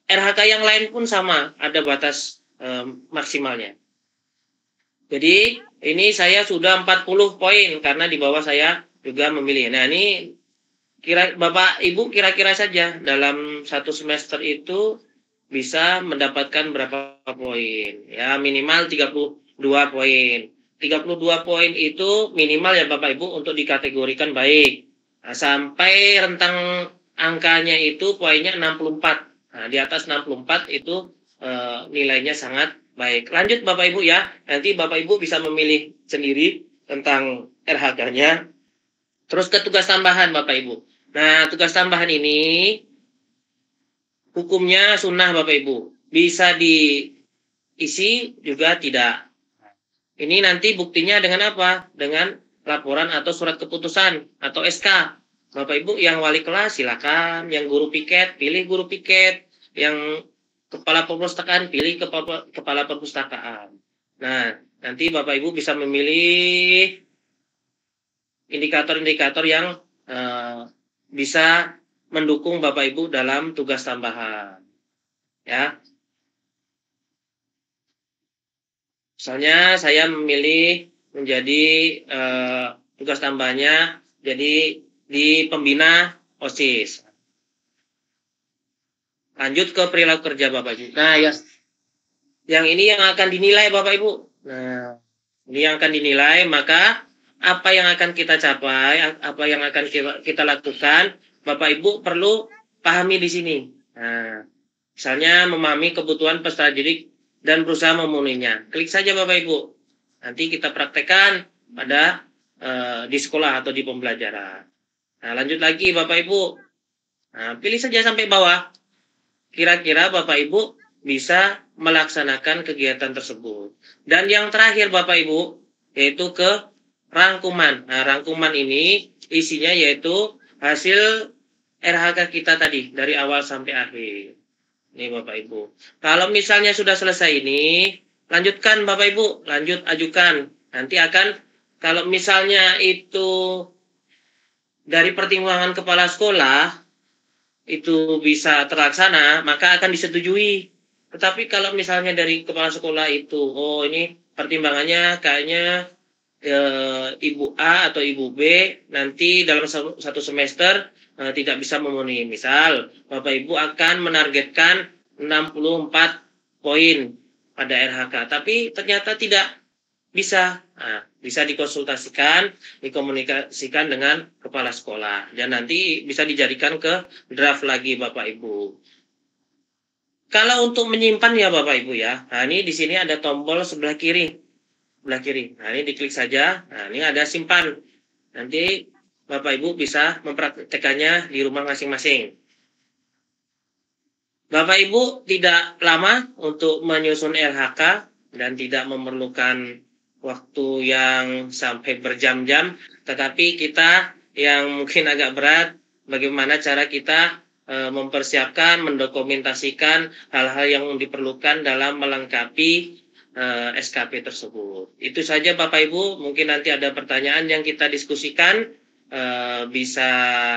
RHK yang lain pun sama, ada batas maksimalnya. Jadi ini saya sudah 40 poin karena di bawah saya juga memilih. Nah, ini Bapak Ibu kira-kira saja dalam 1 semester itu bisa mendapatkan berapa poin? Ya, minimal 32 poin. 32 poin itu minimal ya Bapak Ibu untuk dikategorikan baik. Nah, sampai rentang angkanya itu poinnya 64. Nah, di atas 64 itu nilainya sangat baik. Lanjut Bapak Ibu ya. Nanti Bapak Ibu bisa memilih sendiri tentang RHK-nya. Terus ke tugas tambahan Bapak Ibu. Nah, tugas tambahan ini hukumnya sunnah Bapak Ibu. Bisa diisi juga tidak. Ini nanti buktinya dengan apa? Dengan laporan atau surat keputusan atau SK. Bapak Ibu yang wali kelas silakan, yang guru piket pilih guru piket, yang kepala perpustakaan pilih kepala perpustakaan. Nah, nanti Bapak Ibu bisa memilih indikator-indikator yang bisa mendukung Bapak Ibu dalam tugas tambahan. Ya. Misalnya saya memilih menjadi tugas tambahnya jadi di pembina OSIS. Lanjut ke perilaku kerja Bapak Ibu. Nah, ya, yang ini yang akan dinilai Bapak Ibu. Nah, ini yang akan dinilai, maka apa yang akan kita capai, apa yang akan kita lakukan, Bapak Ibu perlu pahami di sini. Nah, misalnya memahami kebutuhan peserta didik dan berusaha memenuhinya. Klik saja Bapak Ibu. Nanti kita praktekkan pada di sekolah atau di pembelajaran. Nah, lanjut lagi Bapak Ibu. Nah, pilih saja sampai bawah. Kira-kira Bapak Ibu bisa melaksanakan kegiatan tersebut. Dan yang terakhir Bapak Ibu, yaitu ke rangkuman. Nah, rangkuman ini isinya yaitu hasil RHK kita tadi, dari awal sampai akhir. Ini Bapak Ibu. Kalau misalnya sudah selesai ini, lanjutkan Bapak Ibu, lanjut ajukan. Nanti akan, kalau misalnya itu dari pertimbangan kepala sekolah, itu bisa terlaksana, maka akan disetujui. Tetapi kalau misalnya dari kepala sekolah itu, oh ini pertimbangannya kayaknya Ibu A atau Ibu B nanti dalam 1 semester tidak bisa memenuhi. Misal, Bapak Ibu akan menargetkan 64 poin pada RHK, tapi ternyata tidak bisa. Nah, bisa dikonsultasikan, dikomunikasikan dengan kepala sekolah, dan nanti bisa dijadikan ke draft lagi Bapak Ibu. Kalau untuk menyimpan ya Bapak Ibu ya, nah ini di sini ada tombol sebelah kiri. Nah ini diklik saja. Nah ini ada simpan. Nanti Bapak Ibu bisa mempraktekannya di rumah masing-masing. Bapak Ibu tidak lama untuk menyusun RHK dan tidak memerlukan waktu yang sampai berjam-jam. Tetapi kita yang mungkin agak berat, bagaimana cara kita mempersiapkan, mendokumentasikan hal-hal yang diperlukan dalam melengkapi SKP tersebut. Itu saja Bapak Ibu, mungkin nanti ada pertanyaan yang kita diskusikan, bisa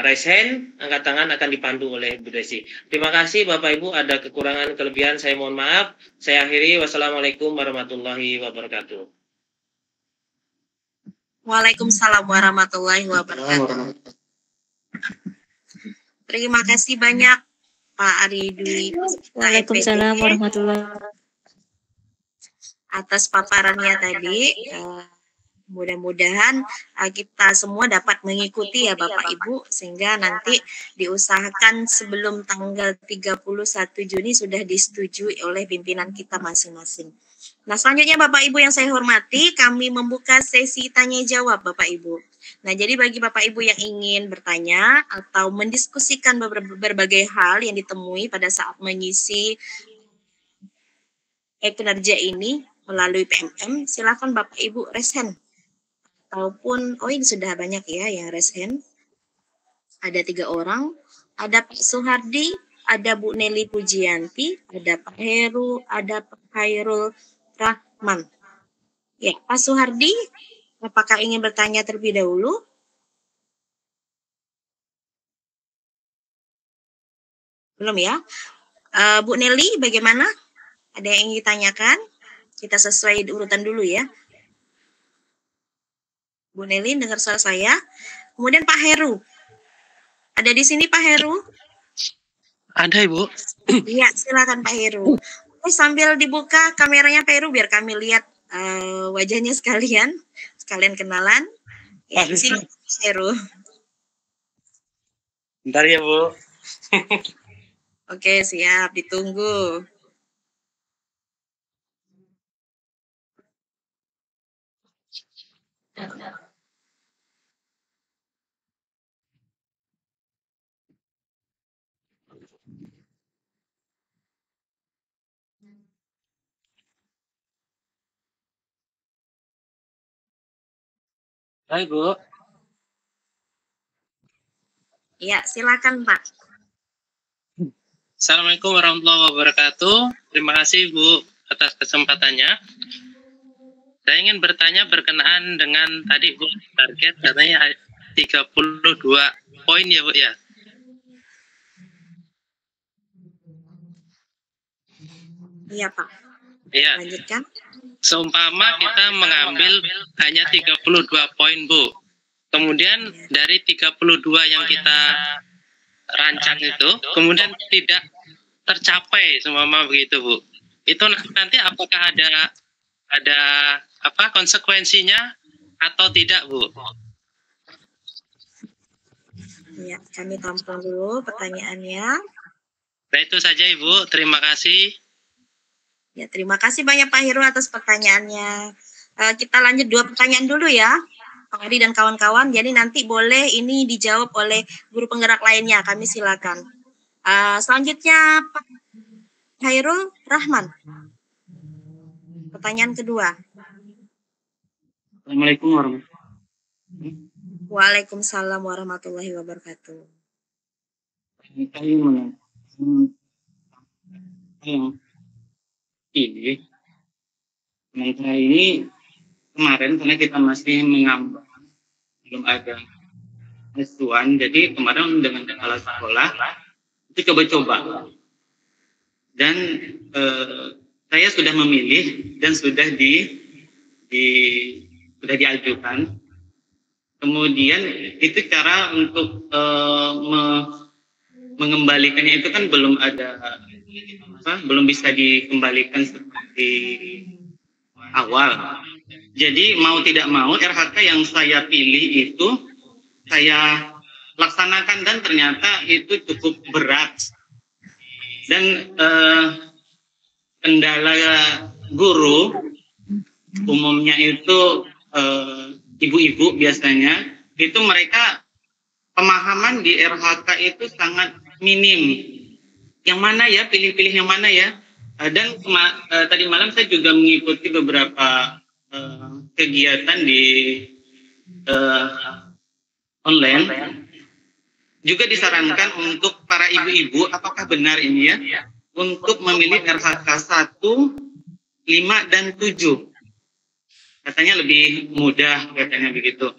raise hand, angkat tangan, akan dipandu oleh Bu Desi. Terima kasih Bapak Ibu, ada kekurangan kelebihan saya mohon maaf. Saya akhiri, wassalamualaikum warahmatullahi wabarakatuh. Waalaikumsalam warahmatullahi wabarakatuh. Terima kasih banyak Pak Ari Dwi. Waalaikumsalam warahmatullahi wabarakatuh. Atas paparannya tadi, mudah-mudahan kita semua dapat mengikuti ya Bapak Ibu, sehingga nanti diusahakan sebelum tanggal 31 Juni sudah disetujui oleh pimpinan kita masing-masing. Nah, selanjutnya Bapak Ibu yang saya hormati, kami membuka sesi tanya jawab Bapak Ibu. Nah, jadi bagi Bapak Ibu yang ingin bertanya atau mendiskusikan berbagai hal yang ditemui pada saat mengisi kinerja ini melalui PMM, silakan Bapak Ibu raise hand. Ataupun, oh ini sudah banyak ya yang raise hand. Ada 3 orang, ada Pak Suhardi, ada Bu Nelly Pujianti, ada Pak Heru, ada Pak Khairul Rahman. Ya, Pak Suhardi, apakah ingin bertanya terlebih dahulu? Belum ya? Bu Nelly, bagaimana? Ada yang ingin ditanyakan? Kita sesuai urutan dulu ya. Bu Nelly, dengar suara saya. Kemudian Pak Heru. Ada di sini Pak Heru? Ada, Ibu. Iya, silakan Pak Heru. Oke, sambil dibuka kameranya Pak Heru biar kami lihat wajahnya sekalian kenalan. Ya, di sini Pak Heru. Bentar ya, Bu. Oke, siap, ditunggu. Hai, Bu. Ya, silakan Pak. Assalamualaikum warahmatullahi wabarakatuh. Terima kasih, Bu, atas kesempatannya. Saya ingin bertanya berkenaan dengan tadi, Bu, target katanya 32 poin ya, Bu, ya? Iya, Pak. Iya. Lanjutkan. Seumpama kita mengambil hanya 32 poin, Bu. Kemudian dari 32 yang kita rancang itu, kemudian tidak tercapai seumpama begitu, Bu. Itu nanti apakah ada apa konsekuensinya atau tidak, Bu? Ya, kami tampung dulu pertanyaannya. Nah, itu saja, Ibu. Terima kasih. Ya, terima kasih banyak Pak Heru atas pertanyaannya. Kita lanjut 2 pertanyaan dulu ya, Pak Adi dan kawan-kawan. Jadi nanti boleh ini dijawab oleh guru penggerak lainnya. Kami silakan. Selanjutnya Pak Khairul Rahman. Pertanyaan kedua. Assalamualaikum warahmatullahi wabarakatuh. Waalaikumsalam warahmatullahi wabarakatuh. Sementara ini kemarin karena kita masih mengambang, belum ada restuan, jadi kemarin dengan kepala sekolah itu coba-coba, dan saya sudah memilih dan sudah sudah diajukan. Kemudian itu cara untuk mengembalikannya itu kan belum ada, belum bisa dikembalikan seperti awal. Jadi mau tidak mau RHK yang saya pilih itu saya laksanakan, dan ternyata itu cukup berat. Dan kendala guru umumnya itu ibu-ibu biasanya itu mereka pemahaman di RHK itu sangat minim. Yang mana ya, pilih-pilih yang mana ya. Dan tadi malam saya juga mengikuti beberapa kegiatan di online. Juga disarankan untuk para ibu-ibu, apakah benar ini ya, untuk memilih RHK 1, 5, dan 7. Katanya lebih mudah, katanya begitu.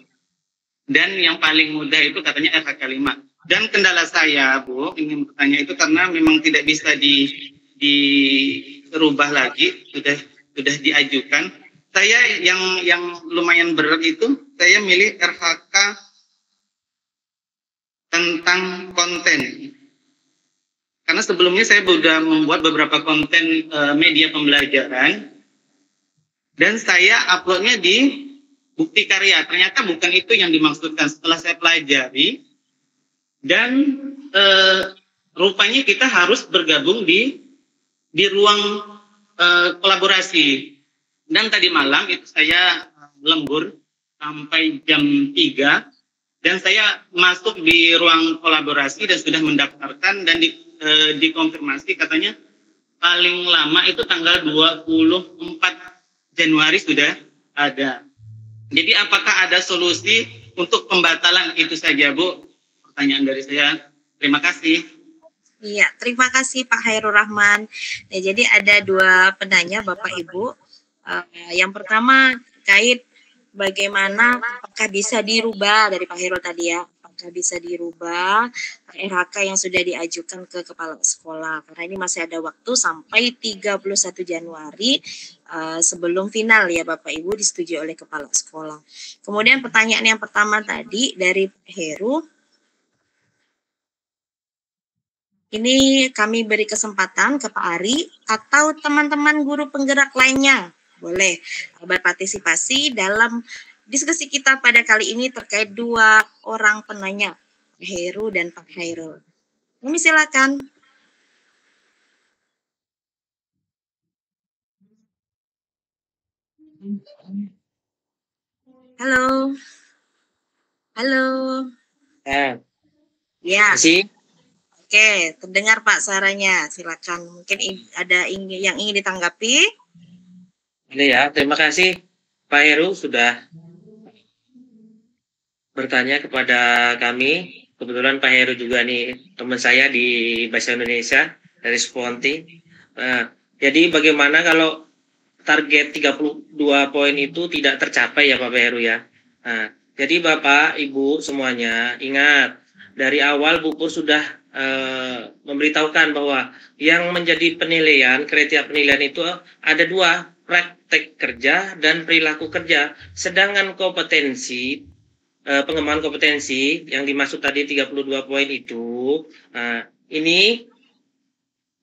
Dan yang paling mudah itu katanya RHK 5. Dan kendala saya, Bu, ingin bertanya itu karena memang tidak bisa dirubah lagi, sudah diajukan. Saya yang lumayan berat itu, saya milih RHK tentang konten. Karena sebelumnya saya sudah membuat beberapa konten media pembelajaran, dan saya uploadnya di Bukti Karya. Ternyata bukan itu yang dimaksudkan setelah saya pelajari. Dan rupanya kita harus bergabung di ruang kolaborasi. Dan tadi malam itu saya lembur sampai jam 3 dan saya masuk di ruang kolaborasi dan sudah mendaftarkan dan dikonfirmasi katanya paling lama itu tanggal 24 Januari sudah ada. Jadi apakah ada solusi untuk pembatalan itu saja, Bu? Pertanyaan dari saya. Terima kasih. Iya, terima kasih Pak Hairul Rahman. Ya, jadi ada dua penanya Bapak Ibu. Yang pertama terkait bagaimana apakah bisa dirubah dari Pak Hairul tadi ya, apakah bisa dirubah RHK yang sudah diajukan ke kepala sekolah. Karena ini masih ada waktu sampai 31 Januari sebelum final ya Bapak Ibu disetujui oleh kepala sekolah. Kemudian pertanyaan yang pertama tadi dari Pak Heru. Ini kami beri kesempatan ke Pak Ari atau teman-teman guru penggerak lainnya boleh berpartisipasi dalam diskusi kita pada kali ini terkait dua orang penanya, Heru dan Pak Hairul. Kami silakan. Halo. Halo. Ya. Masih? Oke, terdengar Pak suaranya. Silakan. Mungkin ada yang ingin ditanggapi. Ini ya, terima kasih Pak Heru sudah bertanya kepada kami. Kebetulan Pak Heru juga nih teman saya di Bahasa Indonesia dari Sponti. Jadi bagaimana kalau target 32 poin itu tidak tercapai ya Pak Heru ya? Jadi Bapak, Ibu semuanya ingat dari awal Bu Pur sudah memberitahukan bahwa yang menjadi penilaian, kriteria penilaian itu ada dua, praktek kerja dan perilaku kerja. Sedangkan kompetensi, pengembangan kompetensi yang dimaksud tadi 32 poin itu, ini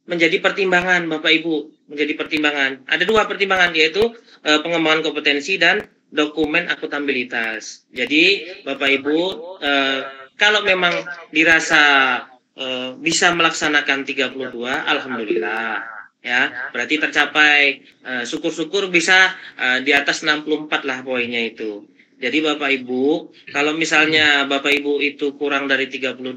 menjadi pertimbangan Bapak Ibu, menjadi pertimbangan. Ada dua pertimbangan yaitu pengembangan kompetensi dan dokumen akuntabilitas. Jadi Bapak Ibu, kalau memang dirasa bisa melaksanakan 32, alhamdulillah ya, berarti tercapai. Syukur-syukur bisa di atas 64 lah poinnya itu. Jadi Bapak Ibu, kalau misalnya Bapak Ibu itu kurang dari 32,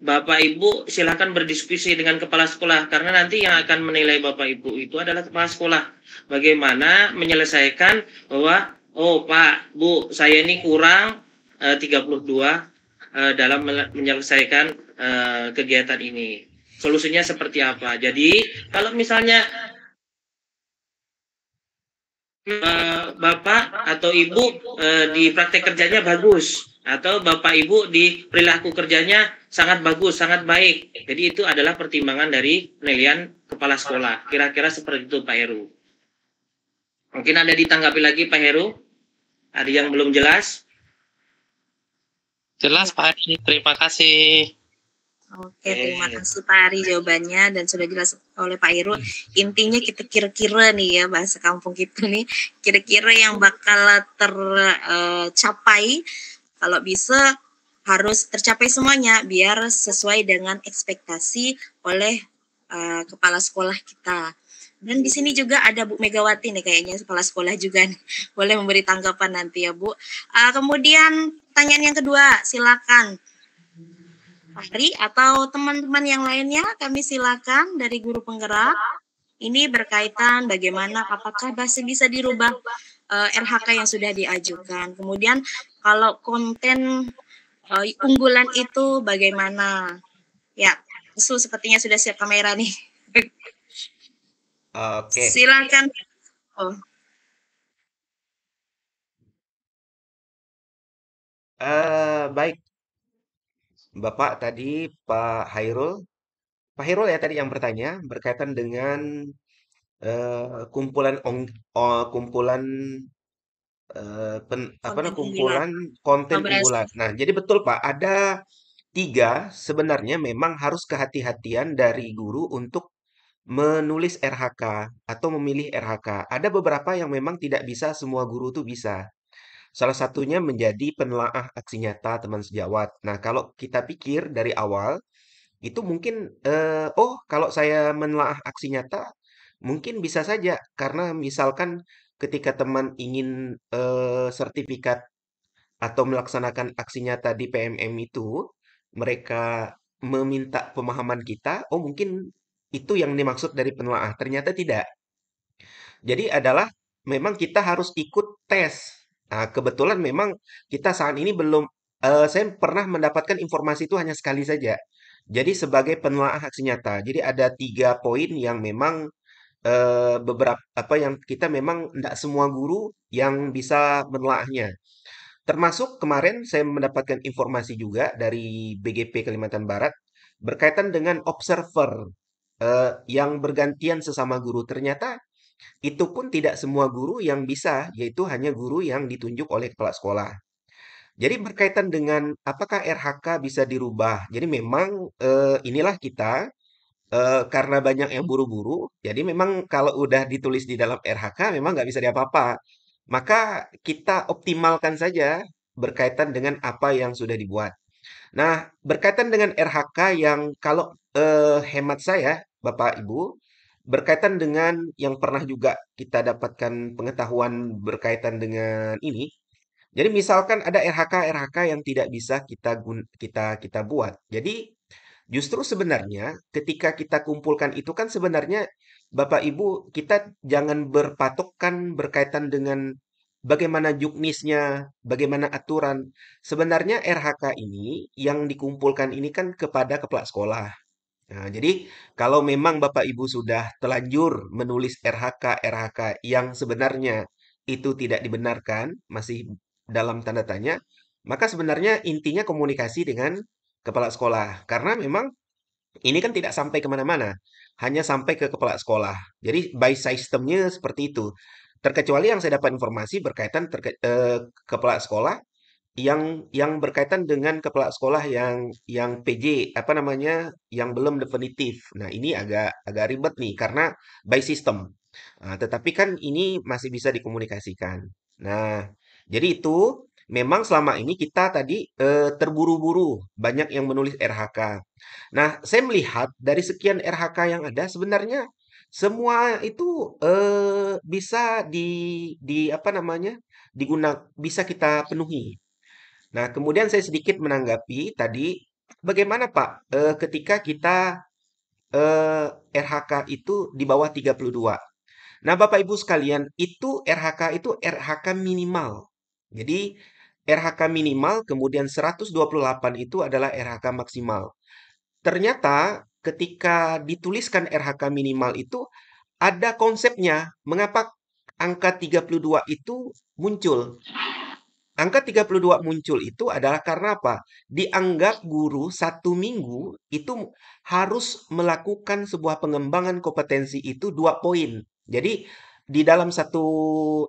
Bapak Ibu silakan berdiskusi dengan kepala sekolah, karena nanti yang akan menilai Bapak Ibu itu adalah kepala sekolah. Bagaimana menyelesaikan bahwa, oh Pak, Bu, saya ini kurang 32 dalam menyelesaikan kegiatan ini. Solusinya seperti apa? Jadi kalau misalnya Bapak atau Ibu di praktek kerjanya bagus, atau Bapak Ibu di perilaku kerjanya sangat bagus, sangat baik. Jadi itu adalah pertimbangan dari penilaian kepala sekolah. Kira-kira seperti itu Pak Heru. Mungkin ada ditanggapi lagi Pak Heru? Ada yang belum jelas? Jelas Pak Ari, terima kasih. Oke, terima kasih Pak Ari jawabannya dan sudah jelas oleh Pak Heru. Intinya kita kira-kira nih ya, bahasa kampung kita nih, kira-kira yang bakal tercapai, kalau bisa harus tercapai semuanya biar sesuai dengan ekspektasi oleh kepala sekolah kita. Dan di sini juga ada Bu Megawati nih kayaknya, kepala sekolah juga nih. Boleh memberi tanggapan nanti ya Bu. Kemudian pertanyaan yang kedua, silakan Pak Ari atau teman-teman yang lainnya, kami silakan dari guru penggerak. Ini berkaitan bagaimana apakah masih bisa dirubah RHK yang sudah diajukan. Kemudian kalau konten unggulan itu bagaimana? Ya, Su sepertinya sudah siap kamera nih. Oke. Silakan. Oh. Baik. Bapak tadi Pak Hairul ya tadi yang bertanya berkaitan dengan kumpulan kumpulan kumpulan konten unggulan. Nah, jadi betul Pak, ada 3 sebenarnya memang harus kehati-hatian dari guru untuk menulis RHK atau memilih RHK. Ada beberapa yang memang tidak bisa, semua guru tuh bisa. Salah satunya menjadi penelaah aksi nyata teman sejawat. Nah, kalau kita pikir dari awal, itu mungkin, oh kalau saya menelaah aksi nyata, mungkin bisa saja. Karena misalkan ketika teman ingin sertifikat atau melaksanakan aksi nyata di PMM itu, mereka meminta pemahaman kita, oh mungkin itu yang dimaksud dari penelaah. Ternyata tidak. Jadi adalah memang kita harus ikut tes. Nah, kebetulan memang kita saat ini belum, saya pernah mendapatkan informasi itu hanya sekali saja. Jadi sebagai penelaah aksi nyata. Jadi ada 3 poin yang memang beberapa apa yang kita memang tidak semua guru yang bisa menelaahnya. Termasuk kemarin saya mendapatkan informasi juga dari BGP Kalimantan Barat berkaitan dengan observer yang bergantian sesama guru. Ternyata itu pun tidak semua guru yang bisa, yaitu hanya guru yang ditunjuk oleh kepala sekolah. Jadi berkaitan dengan apakah RHK bisa dirubah. Jadi memang inilah kita karena banyak yang buru-buru, jadi memang kalau udah ditulis di dalam RHK memang nggak bisa diapa-apa. Maka kita optimalkan saja berkaitan dengan apa yang sudah dibuat. Nah, berkaitan dengan RHK yang kalau hemat saya, Bapak Ibu, berkaitan dengan yang pernah juga kita dapatkan pengetahuan berkaitan dengan ini. Jadi misalkan ada RHK yang tidak bisa kita buat. Jadi justru sebenarnya ketika kita kumpulkan itu kan sebenarnya Bapak Ibu kita jangan berpatokkan berkaitan dengan bagaimana juknisnya, bagaimana aturan. Sebenarnya RHK ini yang dikumpulkan ini kan kepada kepala sekolah. Nah, jadi kalau memang Bapak Ibu sudah telanjur menulis RHK yang sebenarnya itu tidak dibenarkan, masih dalam tanda tanya, maka sebenarnya intinya komunikasi dengan kepala sekolah. Karena memang ini kan tidak sampai kemana-mana, hanya sampai ke kepala sekolah. Jadi by systemnya seperti itu. Terkecuali yang saya dapat informasi berkaitan kepala sekolah yang berkaitan dengan kepala sekolah yang PJ apa namanya yang belum definitif. Nah, ini agak agak ribet nih karena by system. Nah, tetapi kan ini masih bisa dikomunikasikan. Nah, jadi itu memang selama ini kita tadi terburu-buru banyak yang menulis RHK. Nah, saya melihat dari sekian RHK yang ada sebenarnya semua itu bisa di apa namanya bisa kita penuhi. Nah, kemudian saya sedikit menanggapi tadi, bagaimana Pak, ketika kita RHK itu di bawah 32. Nah, Bapak Ibu sekalian, itu RHK itu RHK minimal. Jadi, RHK minimal kemudian 128 itu adalah RHK maksimal. Ternyata ketika dituliskan RHK minimal itu ada konsepnya. Mengapa angka 32 itu muncul? Angka 32 muncul itu adalah karena apa? Dianggap guru 1 minggu itu harus melakukan sebuah pengembangan kompetensi itu 2 poin. Jadi di dalam 1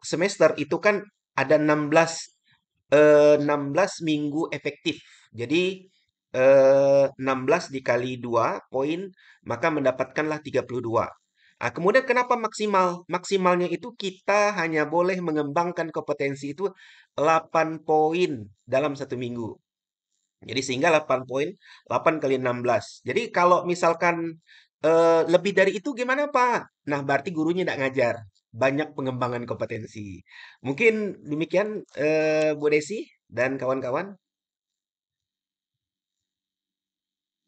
semester itu kan ada 16 minggu efektif. Jadi 16 dikali 2 poin maka mendapatkanlah 32. Nah, kemudian kenapa maksimal? Maksimalnya itu kita hanya boleh mengembangkan kompetensi itu 8 poin dalam 1 minggu. Jadi sehingga 8 poin, 8 kali 16. Jadi kalau misalkan lebih dari itu gimana Pak? Nah, berarti gurunya tidak ngajar. Banyak pengembangan kompetensi. Mungkin demikian Bu Desi dan kawan-kawan.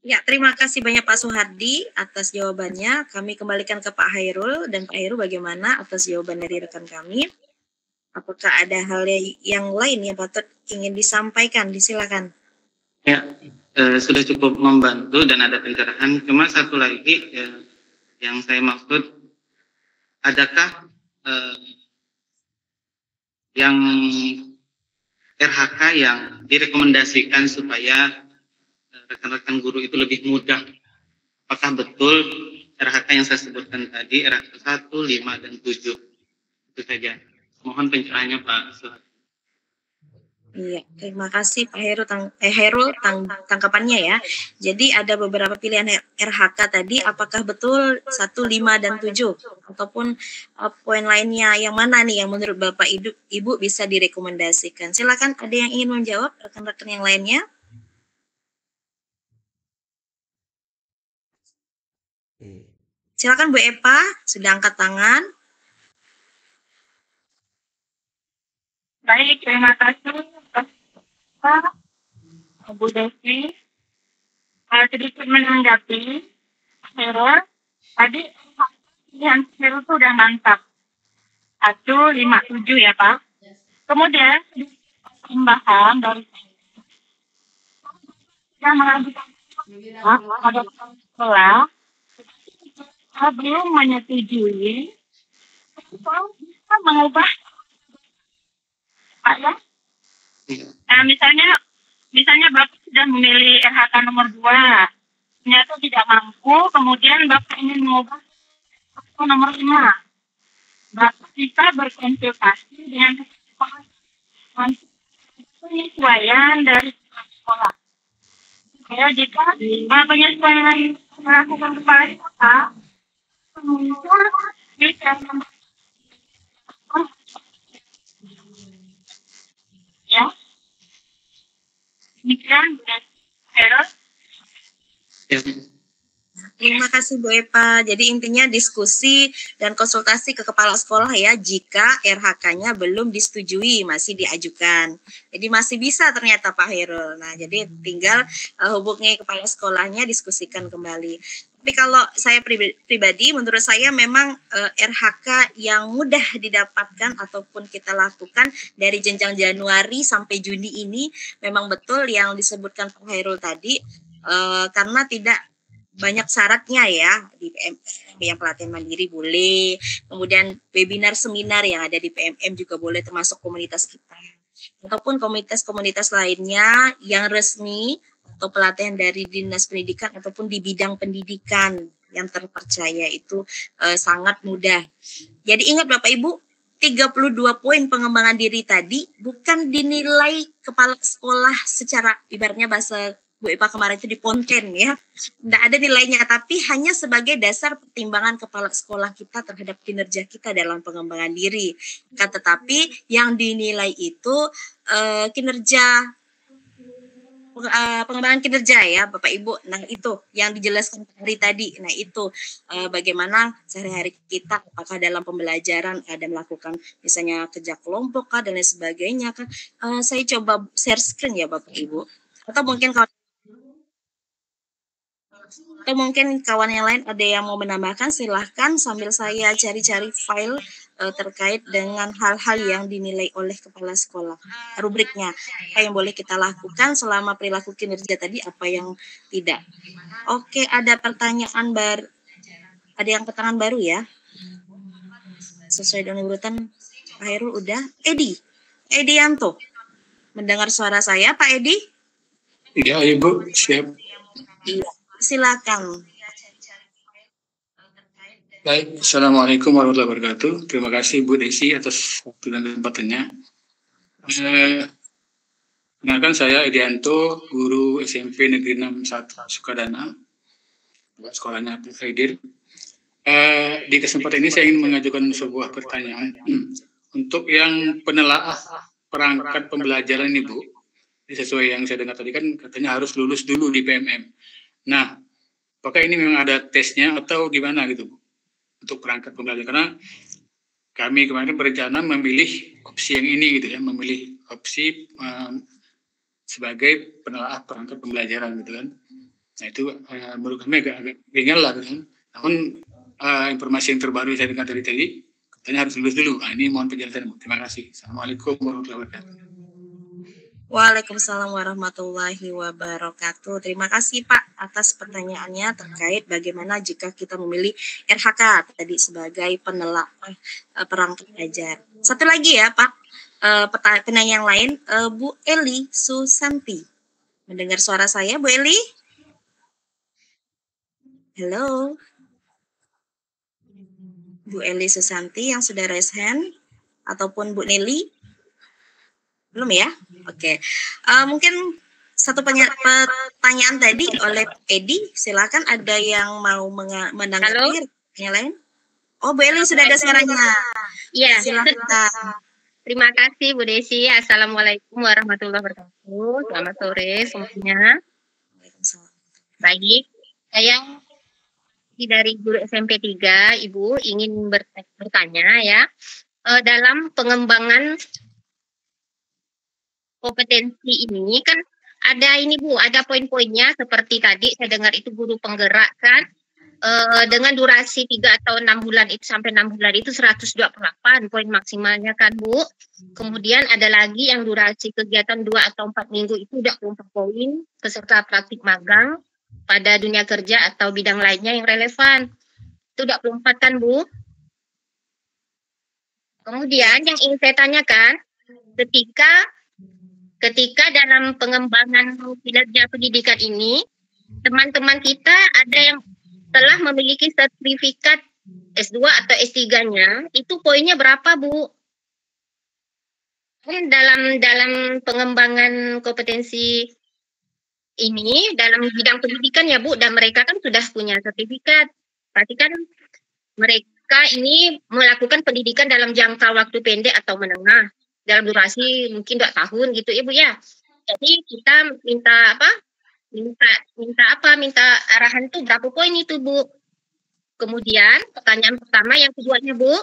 Ya, terima kasih banyak Pak Suhardi atas jawabannya. Kami kembalikan ke Pak Hairul, dan Pak Hairul bagaimana atas jawaban dari rekan kami? Apakah ada hal yang lain yang patut ingin disampaikan? Disilakan. Ya, sudah cukup membantu dan ada pencerahan. Cuma satu lagi yang saya maksud, adakah yang RHK yang direkomendasikan supaya rekan-rekan guru itu lebih mudah? Apakah betul RHK yang saya sebutkan tadi, RHK 1, 5, dan 7? Itu saja. Mohon pencerahannya Pak Suhardi. Iya, terima kasih Pak Hairul tangkapannya ya. Jadi ada beberapa pilihan RHK tadi, apakah betul 1, 5, dan 7? Ataupun poin lainnya yang mana nih yang menurut Bapak Ibu bisa direkomendasikan? Silakan, ada yang ingin menjawab rekan-rekan yang lainnya? Silakan Bu Epa, sudah angkat tangan. Baik, terima kasih Pak Bu Desi. Sedikit menanggapi Hairul, tadi yang Hairul itu udah mantap. 157 ya Pak. Kemudian tambahan dari yang mengajukan ada sekolah belum menyetujui kita mengubah Pak ya. Misalnya Bapak sudah memilih RHK nomor 2, ternyata tidak mampu, kemudian Bapak ingin mengubah nomor 5. Bapak bisa berkonsultasi dengan penyesuaian dari sekolah. Ya, jika penyesuaian melakukan kepala kota, muncul bisa ya. Demikian, Hairul. Terima kasih Bu Epa. Jadi intinya diskusi dan konsultasi ke kepala sekolah ya jika RHK-nya belum disetujui, masih diajukan. Jadi masih bisa ternyata Pak Hairul. Nah, jadi tinggal hubungi kepala sekolahnya, diskusikan kembali. Tapi kalau saya pribadi, menurut saya memang RHK yang mudah didapatkan ataupun kita lakukan dari jenjang Januari sampai Juni ini memang betul yang disebutkan Pak Hairul tadi, karena tidak banyak syaratnya ya. Di PMM yang pelatihan mandiri boleh, kemudian webinar seminar yang ada di PMM juga boleh, termasuk komunitas kita ataupun komunitas-komunitas lainnya yang resmi atau pelatihan dari Dinas Pendidikan ataupun di bidang pendidikan yang terpercaya itu sangat mudah. Jadi ingat Bapak Ibu, 32 poin pengembangan diri tadi bukan dinilai kepala sekolah secara ibaratnya bahasa Bu Epa kemarin itu di ponten ya. Tidak ada nilainya, tapi hanya sebagai dasar pertimbangan kepala sekolah kita terhadap kinerja kita dalam pengembangan diri. Tetapi yang dinilai itu kinerja, pengembangan kinerja ya Bapak Ibu. Nah itu yang dijelaskan hari tadi. Nah itu bagaimana sehari-hari kita, apakah dalam pembelajaran ada melakukan misalnya kerja kelompok kah dan lain sebagainya kan. Saya coba share screen ya Bapak Ibu. Atau mungkin kawan yang lain ada yang mau menambahkan, silahkan sambil saya cari-cari file terkait dengan hal-hal yang dinilai oleh kepala sekolah. Rubriknya, apa yang boleh kita lakukan selama perilaku kinerja tadi, apa yang tidak. Oke, ada pertanyaan baru. Ada yang pertanyaan baru ya? Sesuai dengan urutan Pak Hairul udah. Edi Yanto. Mendengar suara saya Pak Edi? Iya Ibu, siap. Iya. Silakan. Baik, Assalamualaikum warahmatullahi wabarakatuh. Terima kasih Bu Desi atas waktu dan kesempatannya. Kenalkan saya Edianto, guru SMP Negeri 6 Satra Sukadana, sekolahnya Pak Haidir. Di kesempatan ini saya ingin mengajukan sebuah pertanyaan untuk yang penelaah perangkat pembelajaran ini Bu. Sesuai yang saya dengar tadi kan katanya harus lulus dulu di PMM. Nah, apakah ini memang ada tesnya atau gimana gitu Bu, untuk perangkat pembelajaran? Karena kami kemarin berencana memilih opsi yang ini gitu ya, memilih opsi sebagai penelaah perangkat pembelajaran gitu kan. Nah itu menurut kami agak ringan lah gitu kan. Namun informasi yang terbaru saya dengar dari tadi katanya harus lulus dulu. Nah ini mohon penjelasan Bu. Terima kasih. Assalamualaikum warahmatullahi wabarakatuh. Waalaikumsalam warahmatullahi wabarakatuh. Terima kasih Pak atas pertanyaannya terkait bagaimana jika kita memilih RHK tadi sebagai penelaah perangkat belajar. Satu lagi ya Pak, penanya yang lain, Bu Eli Susanti. Mendengar suara saya Bu Eli? Halo. Bu Eli Susanti yang sudah raise hand, ataupun Bu Nelly? Belum ya? Oke. Mungkin satu pertanyaan tadi oleh Edi, silakan ada yang mau menanggapi yang lain? Oh, Bu Eli sudah ada suaranya. Iya. Silakan. Terima kasih Bu Desi. Assalamualaikum warahmatullahi wabarakatuh. Selamat sore semuanya. Baik, saya dari guru SMP 3, Ibu ingin bertanya ya, dalam pengembangan kompetensi ini kan ada ini Bu, ada poin-poinnya seperti tadi saya dengar itu guru penggerak kan, dengan durasi 3 atau 6 bulan itu sampai 6 bulan itu 128 poin maksimalnya kan Bu. Kemudian ada lagi yang durasi kegiatan 2 atau 4 minggu itu 24 poin peserta praktik magang pada dunia kerja atau bidang lainnya yang relevan. Itu 24 kan Bu. Kemudian yang ingin saya tanyakan, ketika dalam pengembangan kinerja pendidikan ini, teman-teman kita ada yang telah memiliki sertifikat S2 atau S3-nya, itu poinnya berapa, Bu? Dalam pengembangan kompetensi ini, dalam bidang pendidikan ya, Bu, dan mereka kan sudah punya sertifikat. Berarti kan mereka ini melakukan pendidikan dalam jangka waktu pendek atau menengah, dalam durasi mungkin 2 tahun gitu ya, Bu, ya. Jadi kita minta arahan tuh berapa poin itu, Bu. Kemudian pertanyaan pertama, yang keduanya, Bu.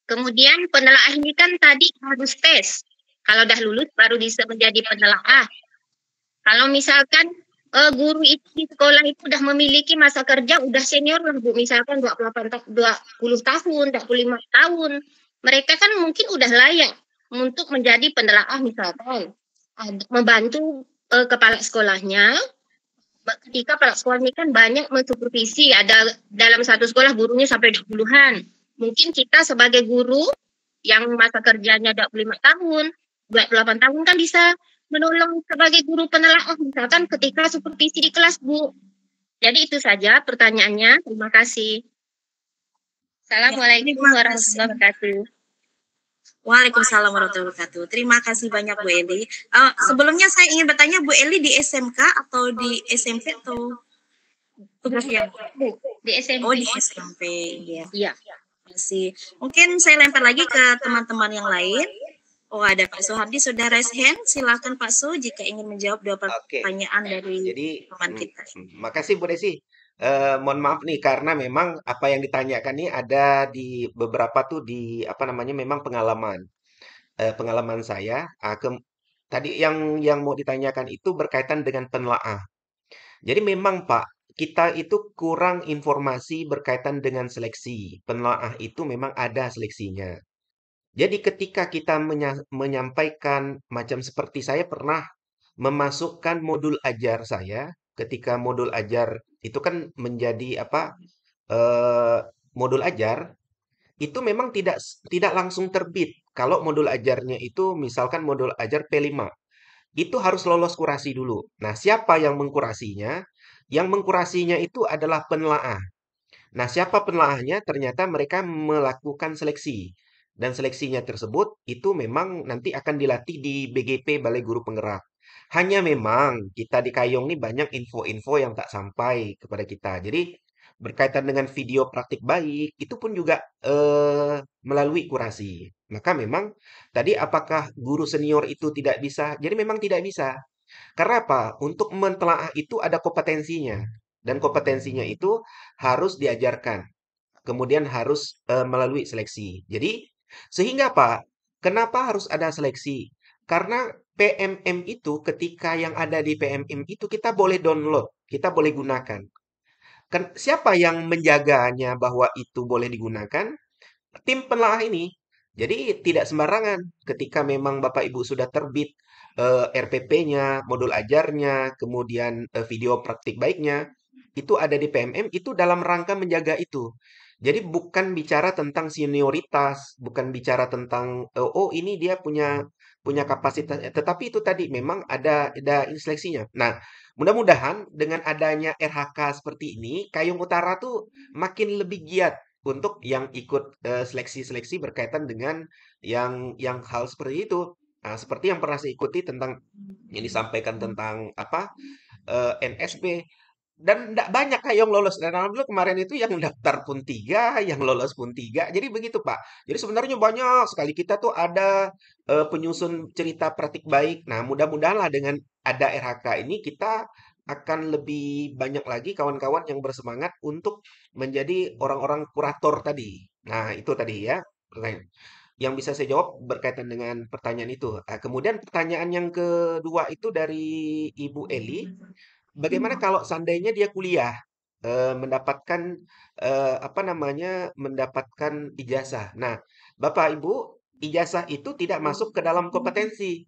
Kemudian penelaah ini kan tadi harus tes. Kalau dah lulus baru bisa menjadi penelaah. Kalau misalkan guru itu di sekolah itu udah memiliki masa kerja, udah senior lah, Bu, misalkan 20 tahun, 25 tahun. Mereka kan mungkin udah layak untuk menjadi penelaah misalkan. Membantu kepala sekolahnya. Ketika kepala sekolah ini kan banyak mensupervisi, ada dalam satu sekolah gurunya sampai 20-an. Mungkin kita sebagai guru yang masa kerjanya 25 tahun, 28 tahun kan bisa menolong sebagai guru penelaah misalkan ketika supervisi di kelas, Bu. Jadi itu saja pertanyaannya. Terima kasih. Assalamualaikum warahmatullahi wabarakatuh. Waalaikumsalam warahmatullahi wabarakatuh. Terima kasih banyak Bu Eli. Sebelumnya saya ingin bertanya, Bu Eli di SMK atau di SMP atau di SMP? Oh, di SMP. Ya. Iya. Kasih. Mungkin saya lempar lagi ke teman-teman yang lain. Oh, ada Pak Suhardi sudah raise hand. Silakan Pak Su jika ingin menjawab dua pertanyaan dari teman kita. Makasih Bu Desi. Mohon maaf nih karena memang apa yang ditanyakan nih ada di beberapa tuh di apa namanya memang pengalaman saya. Tadi yang mau ditanyakan itu berkaitan dengan penelaah. Jadi memang Pak, kita itu kurang informasi berkaitan dengan seleksi. Penelaah itu memang ada seleksinya. Jadi ketika kita menyampaikan macam seperti saya pernah memasukkan modul ajar saya, ketika modul ajar itu kan menjadi apa? Modul ajar itu memang tidak langsung terbit. Kalau modul ajarnya itu misalkan modul ajar P5, itu harus lolos kurasi dulu. Nah, siapa yang mengkurasinya? Yang mengkurasinya itu adalah penelaah. Nah, siapa penelaahnya? Ternyata mereka melakukan seleksi. Dan seleksinya tersebut itu memang nanti akan dilatih di BGP, Balai Guru Penggerak. Hanya memang kita di Kayong ini banyak info-info yang tak sampai kepada kita. Jadi berkaitan dengan video praktik baik, itu pun juga melalui kurasi. Maka memang tadi apakah guru senior itu tidak bisa? Jadi memang tidak bisa. Karena apa? Untuk mentelaah itu ada kompetensinya. Dan kompetensinya itu harus diajarkan. Kemudian harus melalui seleksi. Jadi, sehingga apa? Kenapa harus ada seleksi? Karena PMM itu ketika yang ada di PMM itu kita boleh download, kita boleh gunakan. Siapa yang menjaganya bahwa itu boleh digunakan? Tim penelaah ini. Jadi tidak sembarangan ketika memang Bapak Ibu sudah terbit RPP-nya, modul ajarnya, kemudian video praktik baiknya, itu ada di PMM, itu dalam rangka menjaga itu. Jadi bukan bicara tentang senioritas, bukan bicara tentang oh ini dia punya kapasitas, tetapi itu tadi memang ada seleksinya. Nah, mudah-mudahan dengan adanya RHK seperti ini, Kayong Utara tuh makin lebih giat untuk yang ikut seleksi-seleksi berkaitan dengan yang hal seperti itu. Nah, seperti yang pernah saya ikuti tentang yang disampaikan tentang apa NSB dan tidak banyak Kayong lolos dan alhamdulillah kemarin itu yang daftar pun 3, yang lolos pun 3. Jadi begitu Pak. Jadi sebenarnya banyak sekali kita tuh ada penyusun cerita praktik baik. Nah, mudah-mudahanlah dengan ada RHK ini kita akan lebih banyak lagi kawan-kawan yang bersemangat untuk menjadi orang-orang kurator tadi. Nah, itu tadi ya. yang bisa saya jawab berkaitan dengan pertanyaan itu. Kemudian pertanyaan yang kedua itu dari Ibu Eli, bagaimana kalau seandainya dia kuliah, mendapatkan apa namanya, mendapatkan ijazah. Nah, Bapak Ibu, ijazah itu tidak masuk ke dalam kompetensi.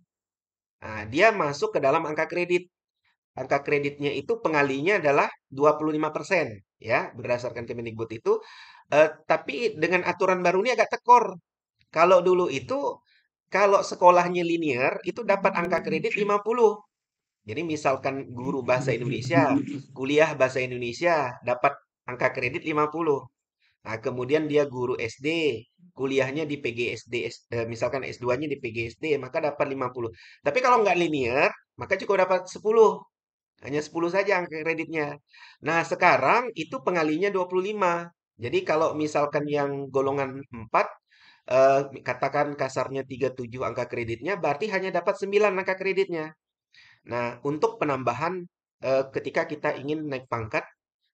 Nah, dia masuk ke dalam angka kredit. Angka kreditnya itu pengalinya adalah 25% ya, berdasarkan Kemendikbud itu. Tapi dengan aturan baru ini agak tekor. Kalau dulu itu, kalau sekolahnya linear, itu dapat angka kredit 50. Jadi misalkan guru bahasa Indonesia, kuliah bahasa Indonesia, dapat angka kredit 50. Nah, kemudian dia guru SD, kuliahnya di PGSD, misalkan S2-nya di PGSD, maka dapat 50. Tapi kalau nggak linear, maka cukup dapat 10. Hanya 10 saja angka kreditnya. Nah, sekarang itu pengalinya 25. Jadi kalau misalkan yang golongan 4, katakan kasarnya 37 angka kreditnya, berarti hanya dapat 9 angka kreditnya. Nah, untuk penambahan ketika kita ingin naik pangkat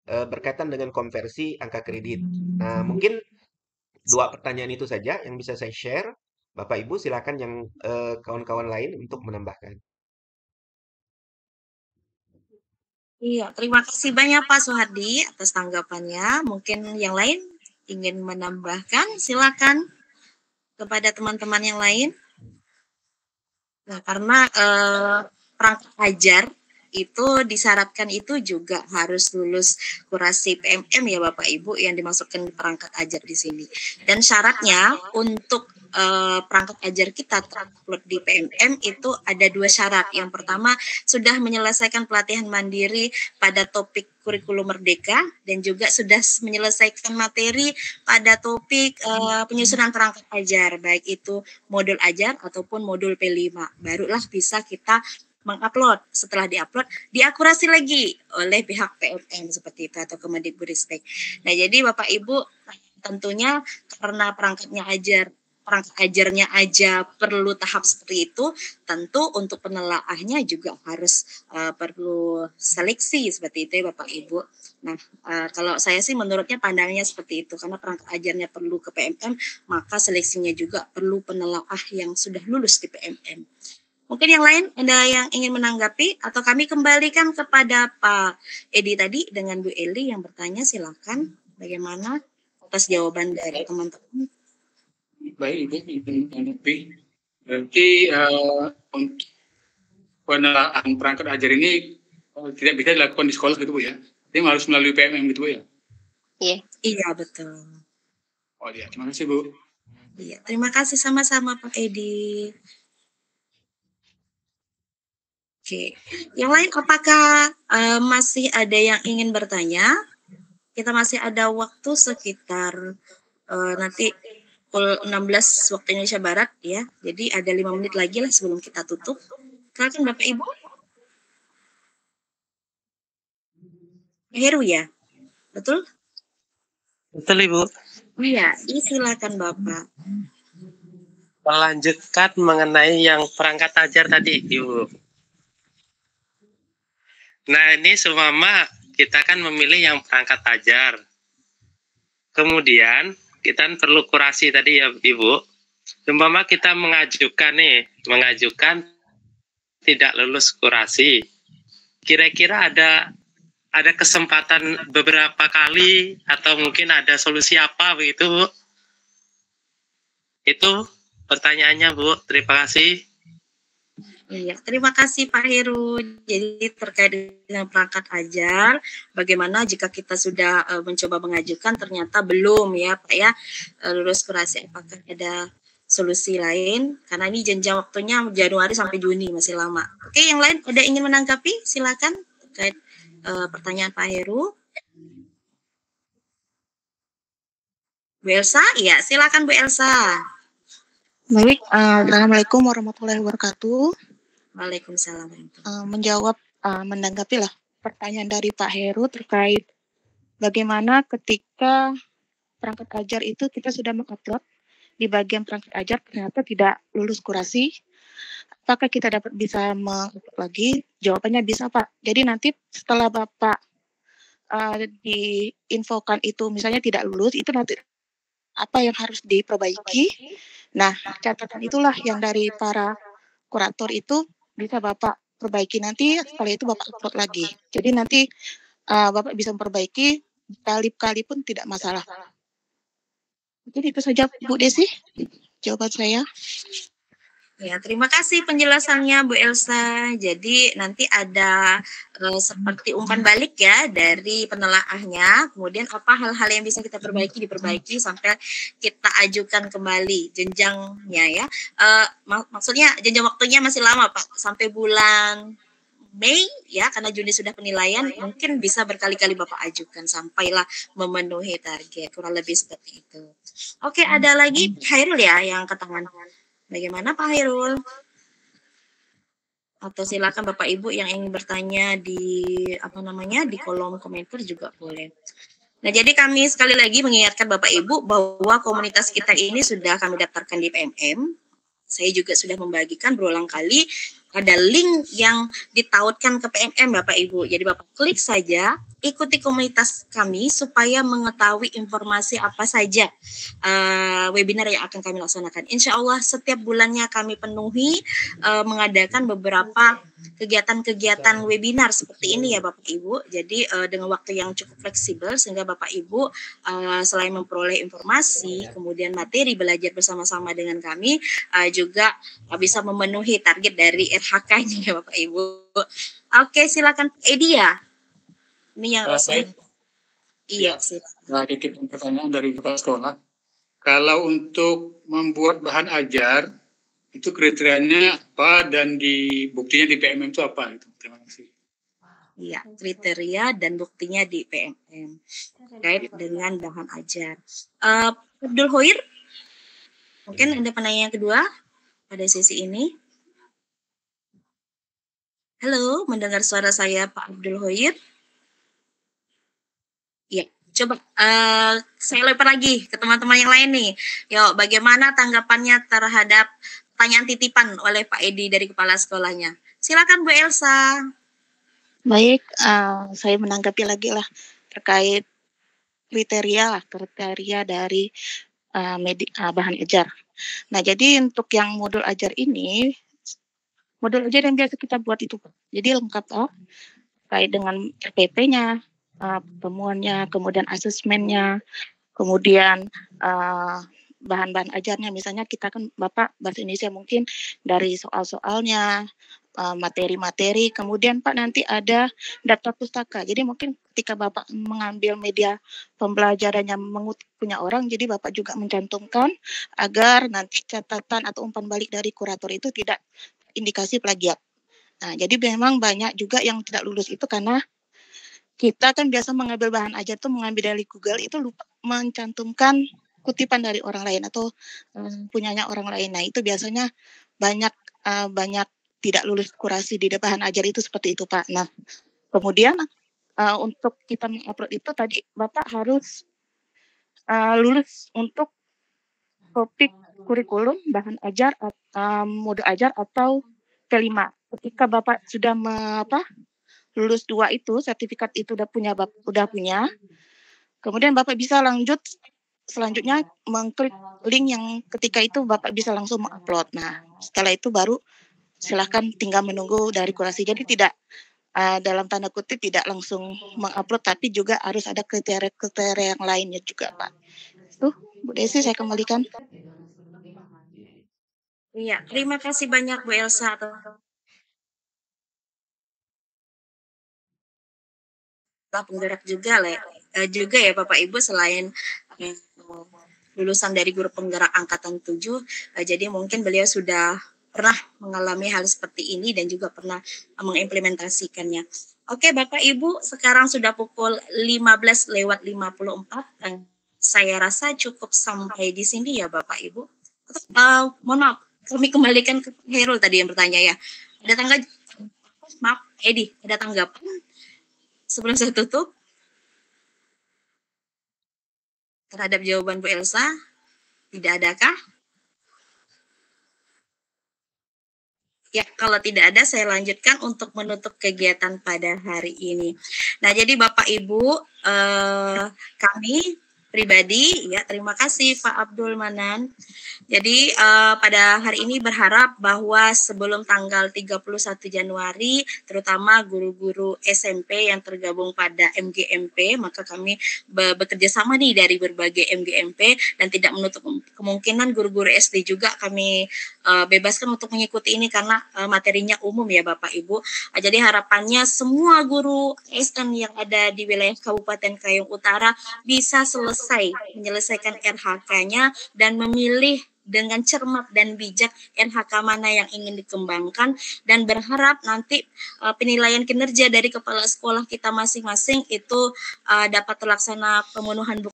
berkaitan dengan konversi angka kredit. Nah, mungkin 2 pertanyaan itu saja yang bisa saya share. Bapak Ibu silakan yang kawan-kawan lain untuk menambahkan. Iya, terima kasih banyak Pak Suhardi atas tanggapannya. Mungkin yang lain ingin menambahkan, silakan kepada teman-teman yang lain. Nah, karena perangkat ajar itu disyaratkan itu juga harus lulus kurasi PMM ya Bapak Ibu yang dimasukkan di perangkat ajar di sini. Dan syaratnya untuk perangkat ajar kita terupload di PMM itu ada 2 syarat. Yang pertama sudah menyelesaikan pelatihan mandiri pada topik kurikulum merdeka dan juga sudah menyelesaikan materi pada topik penyusunan perangkat ajar, baik itu modul ajar ataupun modul P5. Barulah bisa kita mengupload. Setelah diupload, diakurasi lagi oleh pihak PMM seperti itu atau Kemendikbudristek. Nah, jadi Bapak Ibu tentunya karena perangkat ajarnya aja perlu tahap seperti itu, tentu untuk penelaahnya juga harus perlu seleksi seperti itu ya Bapak Ibu. Nah, kalau saya sih menurutnya pandangnya seperti itu, karena perangkat ajarnya perlu ke PMM, maka seleksinya juga perlu penelaah yang sudah lulus di PMM. Mungkin yang lain ada yang ingin menanggapi atau kami kembalikan kepada Pak Edi tadi dengan Bu Eli yang bertanya, silakan bagaimana atas jawaban dari teman-teman. Baik, Ibu menanggapi. Berarti untuk penelaahan perangkat ajar ini tidak bisa dilakukan di sekolah gitu Bu ya? Ini harus melalui PMM gitu Bu ya? Iya betul. Oh iya, terima kasih Bu. Iya, terima kasih sama-sama Pak Edi. Oke, yang lain apakah masih ada yang ingin bertanya? Kita masih ada waktu sekitar nanti pukul 16 waktu Indonesia Barat ya. Jadi ada 5 menit lagi lah sebelum kita tutup. Silakan Bapak Ibu. Heru ya? Betul? Betul Ibu. Iya, silakan Bapak. Melanjutkan mengenai yang perangkat ajar tadi Ibu. Nah, ini seumpama kita kan memilih yang perangkat ajar. Kemudian kita perlu kurasi tadi ya Ibu. Seumpama kita mengajukan tidak lulus kurasi. Kira-kira ada kesempatan beberapa kali atau mungkin ada solusi apa begitu Bu? Itu pertanyaannya Bu. Terima kasih. Iya, terima kasih Pak Heru. Jadi terkait dengan perangkat ajar, bagaimana jika kita sudah mencoba mengajukan ternyata belum ya Pak ya lulus kurasi, apakah ada solusi lain? Karena ini jenjang waktunya Januari sampai Juni masih lama. Oke, yang lain ada ingin menanggapi? Silakan terkait pertanyaan Pak Heru. Bu Elsa, iya silakan Bu Elsa. Baik, Assalamualaikum warahmatullahi wabarakatuh. Waalaikumsalam. Menanggapi lah pertanyaan dari Pak Heru terkait bagaimana ketika perangkat ajar itu kita sudah mengupload di bagian perangkat ajar ternyata tidak lulus kurasi, apakah kita bisa mengupload lagi? Jawabannya bisa Pak. Jadi nanti setelah Bapak diinfokan itu misalnya tidak lulus, itu nanti apa yang harus diperbaiki, Nah, catatan itulah yang dari para kurator itu bisa Bapak perbaiki nanti, setelah itu Bapak upload lagi. Jadi nanti Bapak bisa memperbaiki kali-kali pun tidak masalah. Jadi itu saja Bu Desi, jawaban saya. Ya, terima kasih penjelasannya Bu Elsa. Jadi nanti ada seperti umpan balik ya dari penelaahnya. Kemudian apa hal-hal yang bisa kita diperbaiki sampai kita ajukan kembali jenjangnya ya. Maksudnya jenjang waktunya masih lama Pak, sampai bulan Mei ya, karena Juni sudah penilaian, mungkin bisa berkali-kali Bapak ajukan sampailah memenuhi target, kurang lebih seperti itu. Oke, ada lagi Hairul ya yang ke tangan. Bagaimana Pak Hairul? Atau silakan Bapak Ibu yang ingin bertanya di di kolom komentar juga boleh. Nah, jadi kami sekali lagi mengingatkan Bapak Ibu bahwa komunitas kita ini sudah kami daftarkan di PMM. Saya juga sudah membagikan berulang kali ada link yang ditautkan ke PMM Bapak Ibu. Jadi Bapak klik saja, ikuti komunitas kami supaya mengetahui informasi apa saja webinar yang akan kami laksanakan. Insya Allah setiap bulannya kami penuhi mengadakan beberapa kegiatan-kegiatan webinar seperti ini ya Bapak Ibu. Jadi dengan waktu yang cukup fleksibel sehingga Bapak Ibu selain memperoleh informasi, kemudian materi belajar bersama-sama dengan kami juga bisa memenuhi target dari RHK ini ya Bapak Ibu. Oke, silakan Edi ya. Ini yang iya sih. Nah, titip pertanyaan dari kepala sekolah. Kalau untuk membuat bahan ajar itu kriterianya apa dan buktinya di PMM itu apa? Terima kasih. Iya, kriteria dan buktinya di PMM terkait dengan bahan ajar. Abdul Hoir, mungkin ada penanya yang kedua pada sesi ini. Halo, mendengar suara saya Pak Abdul Hoir? Ya, coba saya lempar lagi ke teman-teman yang lain nih. Yuk, bagaimana tanggapannya terhadap pertanyaan titipan oleh Pak Edi dari kepala sekolahnya? Silakan Bu Elsa. Baik, saya menanggapi lagi lah terkait kriteria dari bahan ajar. Nah, jadi untuk yang modul ajar ini, modul ajar yang biasa kita buat itu, jadi lengkap terkait dengan RPP-nya, pertemuannya, kemudian asesmennya, kemudian bahan-bahan ajarnya, misalnya kita kan Bapak bahasa Indonesia mungkin dari soal-soalnya, materi-materi, kemudian Pak nanti ada daftar pustaka. Jadi mungkin ketika Bapak mengambil media pembelajarannya mengutip punya orang, jadi Bapak juga mencantumkan agar nanti catatan atau umpan balik dari kurator itu tidak indikasi plagiat. Nah, jadi memang banyak juga yang tidak lulus itu karena kita kan biasa mengambil bahan ajar itu mengambil dari Google itu lupa mencantumkan kutipan dari orang lain atau punyanya orang lain. Nah, itu biasanya banyak tidak lulus kurasi di bahan ajar itu seperti itu Pak. Nah, kemudian untuk kita mengupload itu tadi Bapak harus lulus untuk topik kurikulum, bahan ajar, modul ajar atau P5. Ketika Bapak sudah lulus 2 itu, sertifikat itu udah punya, kemudian Bapak bisa lanjut selanjutnya mengklik link yang ketika itu Bapak bisa langsung mengupload. Nah, setelah itu baru silahkan tinggal menunggu dari kurasi. Jadi tidak dalam tanda kutip tidak langsung mengupload, tapi juga harus ada kriteria yang lainnya juga Pak. Itu Bu Desi, saya kembalikan. Iya, terima kasih banyak Bu Elsa. Penggerak juga ya Bapak Ibu selain lulusan dari guru penggerak angkatan 7, jadi mungkin beliau sudah pernah mengalami hal seperti ini dan juga pernah mengimplementasikannya. Oke Bapak Ibu, sekarang sudah pukul 15:54. Saya rasa cukup sampai di sini ya Bapak Ibu. Mohon maaf, kami kembalikan ke Herul tadi yang bertanya ya. Ada tanggapan? Maaf, Edi, ada tanggapan sebelum saya tutup terhadap jawaban Bu Elsa? Tidak adakah? Ya, kalau tidak ada, saya lanjutkan untuk menutup kegiatan pada hari ini. Nah, jadi Bapak Ibu, kami pribadi. Ya, terima kasih Pak Abdul Manan. Jadi pada hari ini berharap bahwa sebelum tanggal 31 Januari, terutama guru-guru SMP yang tergabung pada MGMP, maka kami bekerja sama nih dari berbagai MGMP dan tidak menutup kemungkinan guru-guru SD juga kami bebaskan untuk mengikuti ini karena materinya umum ya Bapak Ibu. Jadi harapannya semua guru SN yang ada di wilayah Kabupaten Kayong Utara bisa menyelesaikan RHK-nya dan memilih dengan cermat dan bijak RHK mana yang ingin dikembangkan, dan berharap nanti penilaian kinerja dari kepala sekolah kita masing-masing itu dapat terlaksana pemenuhan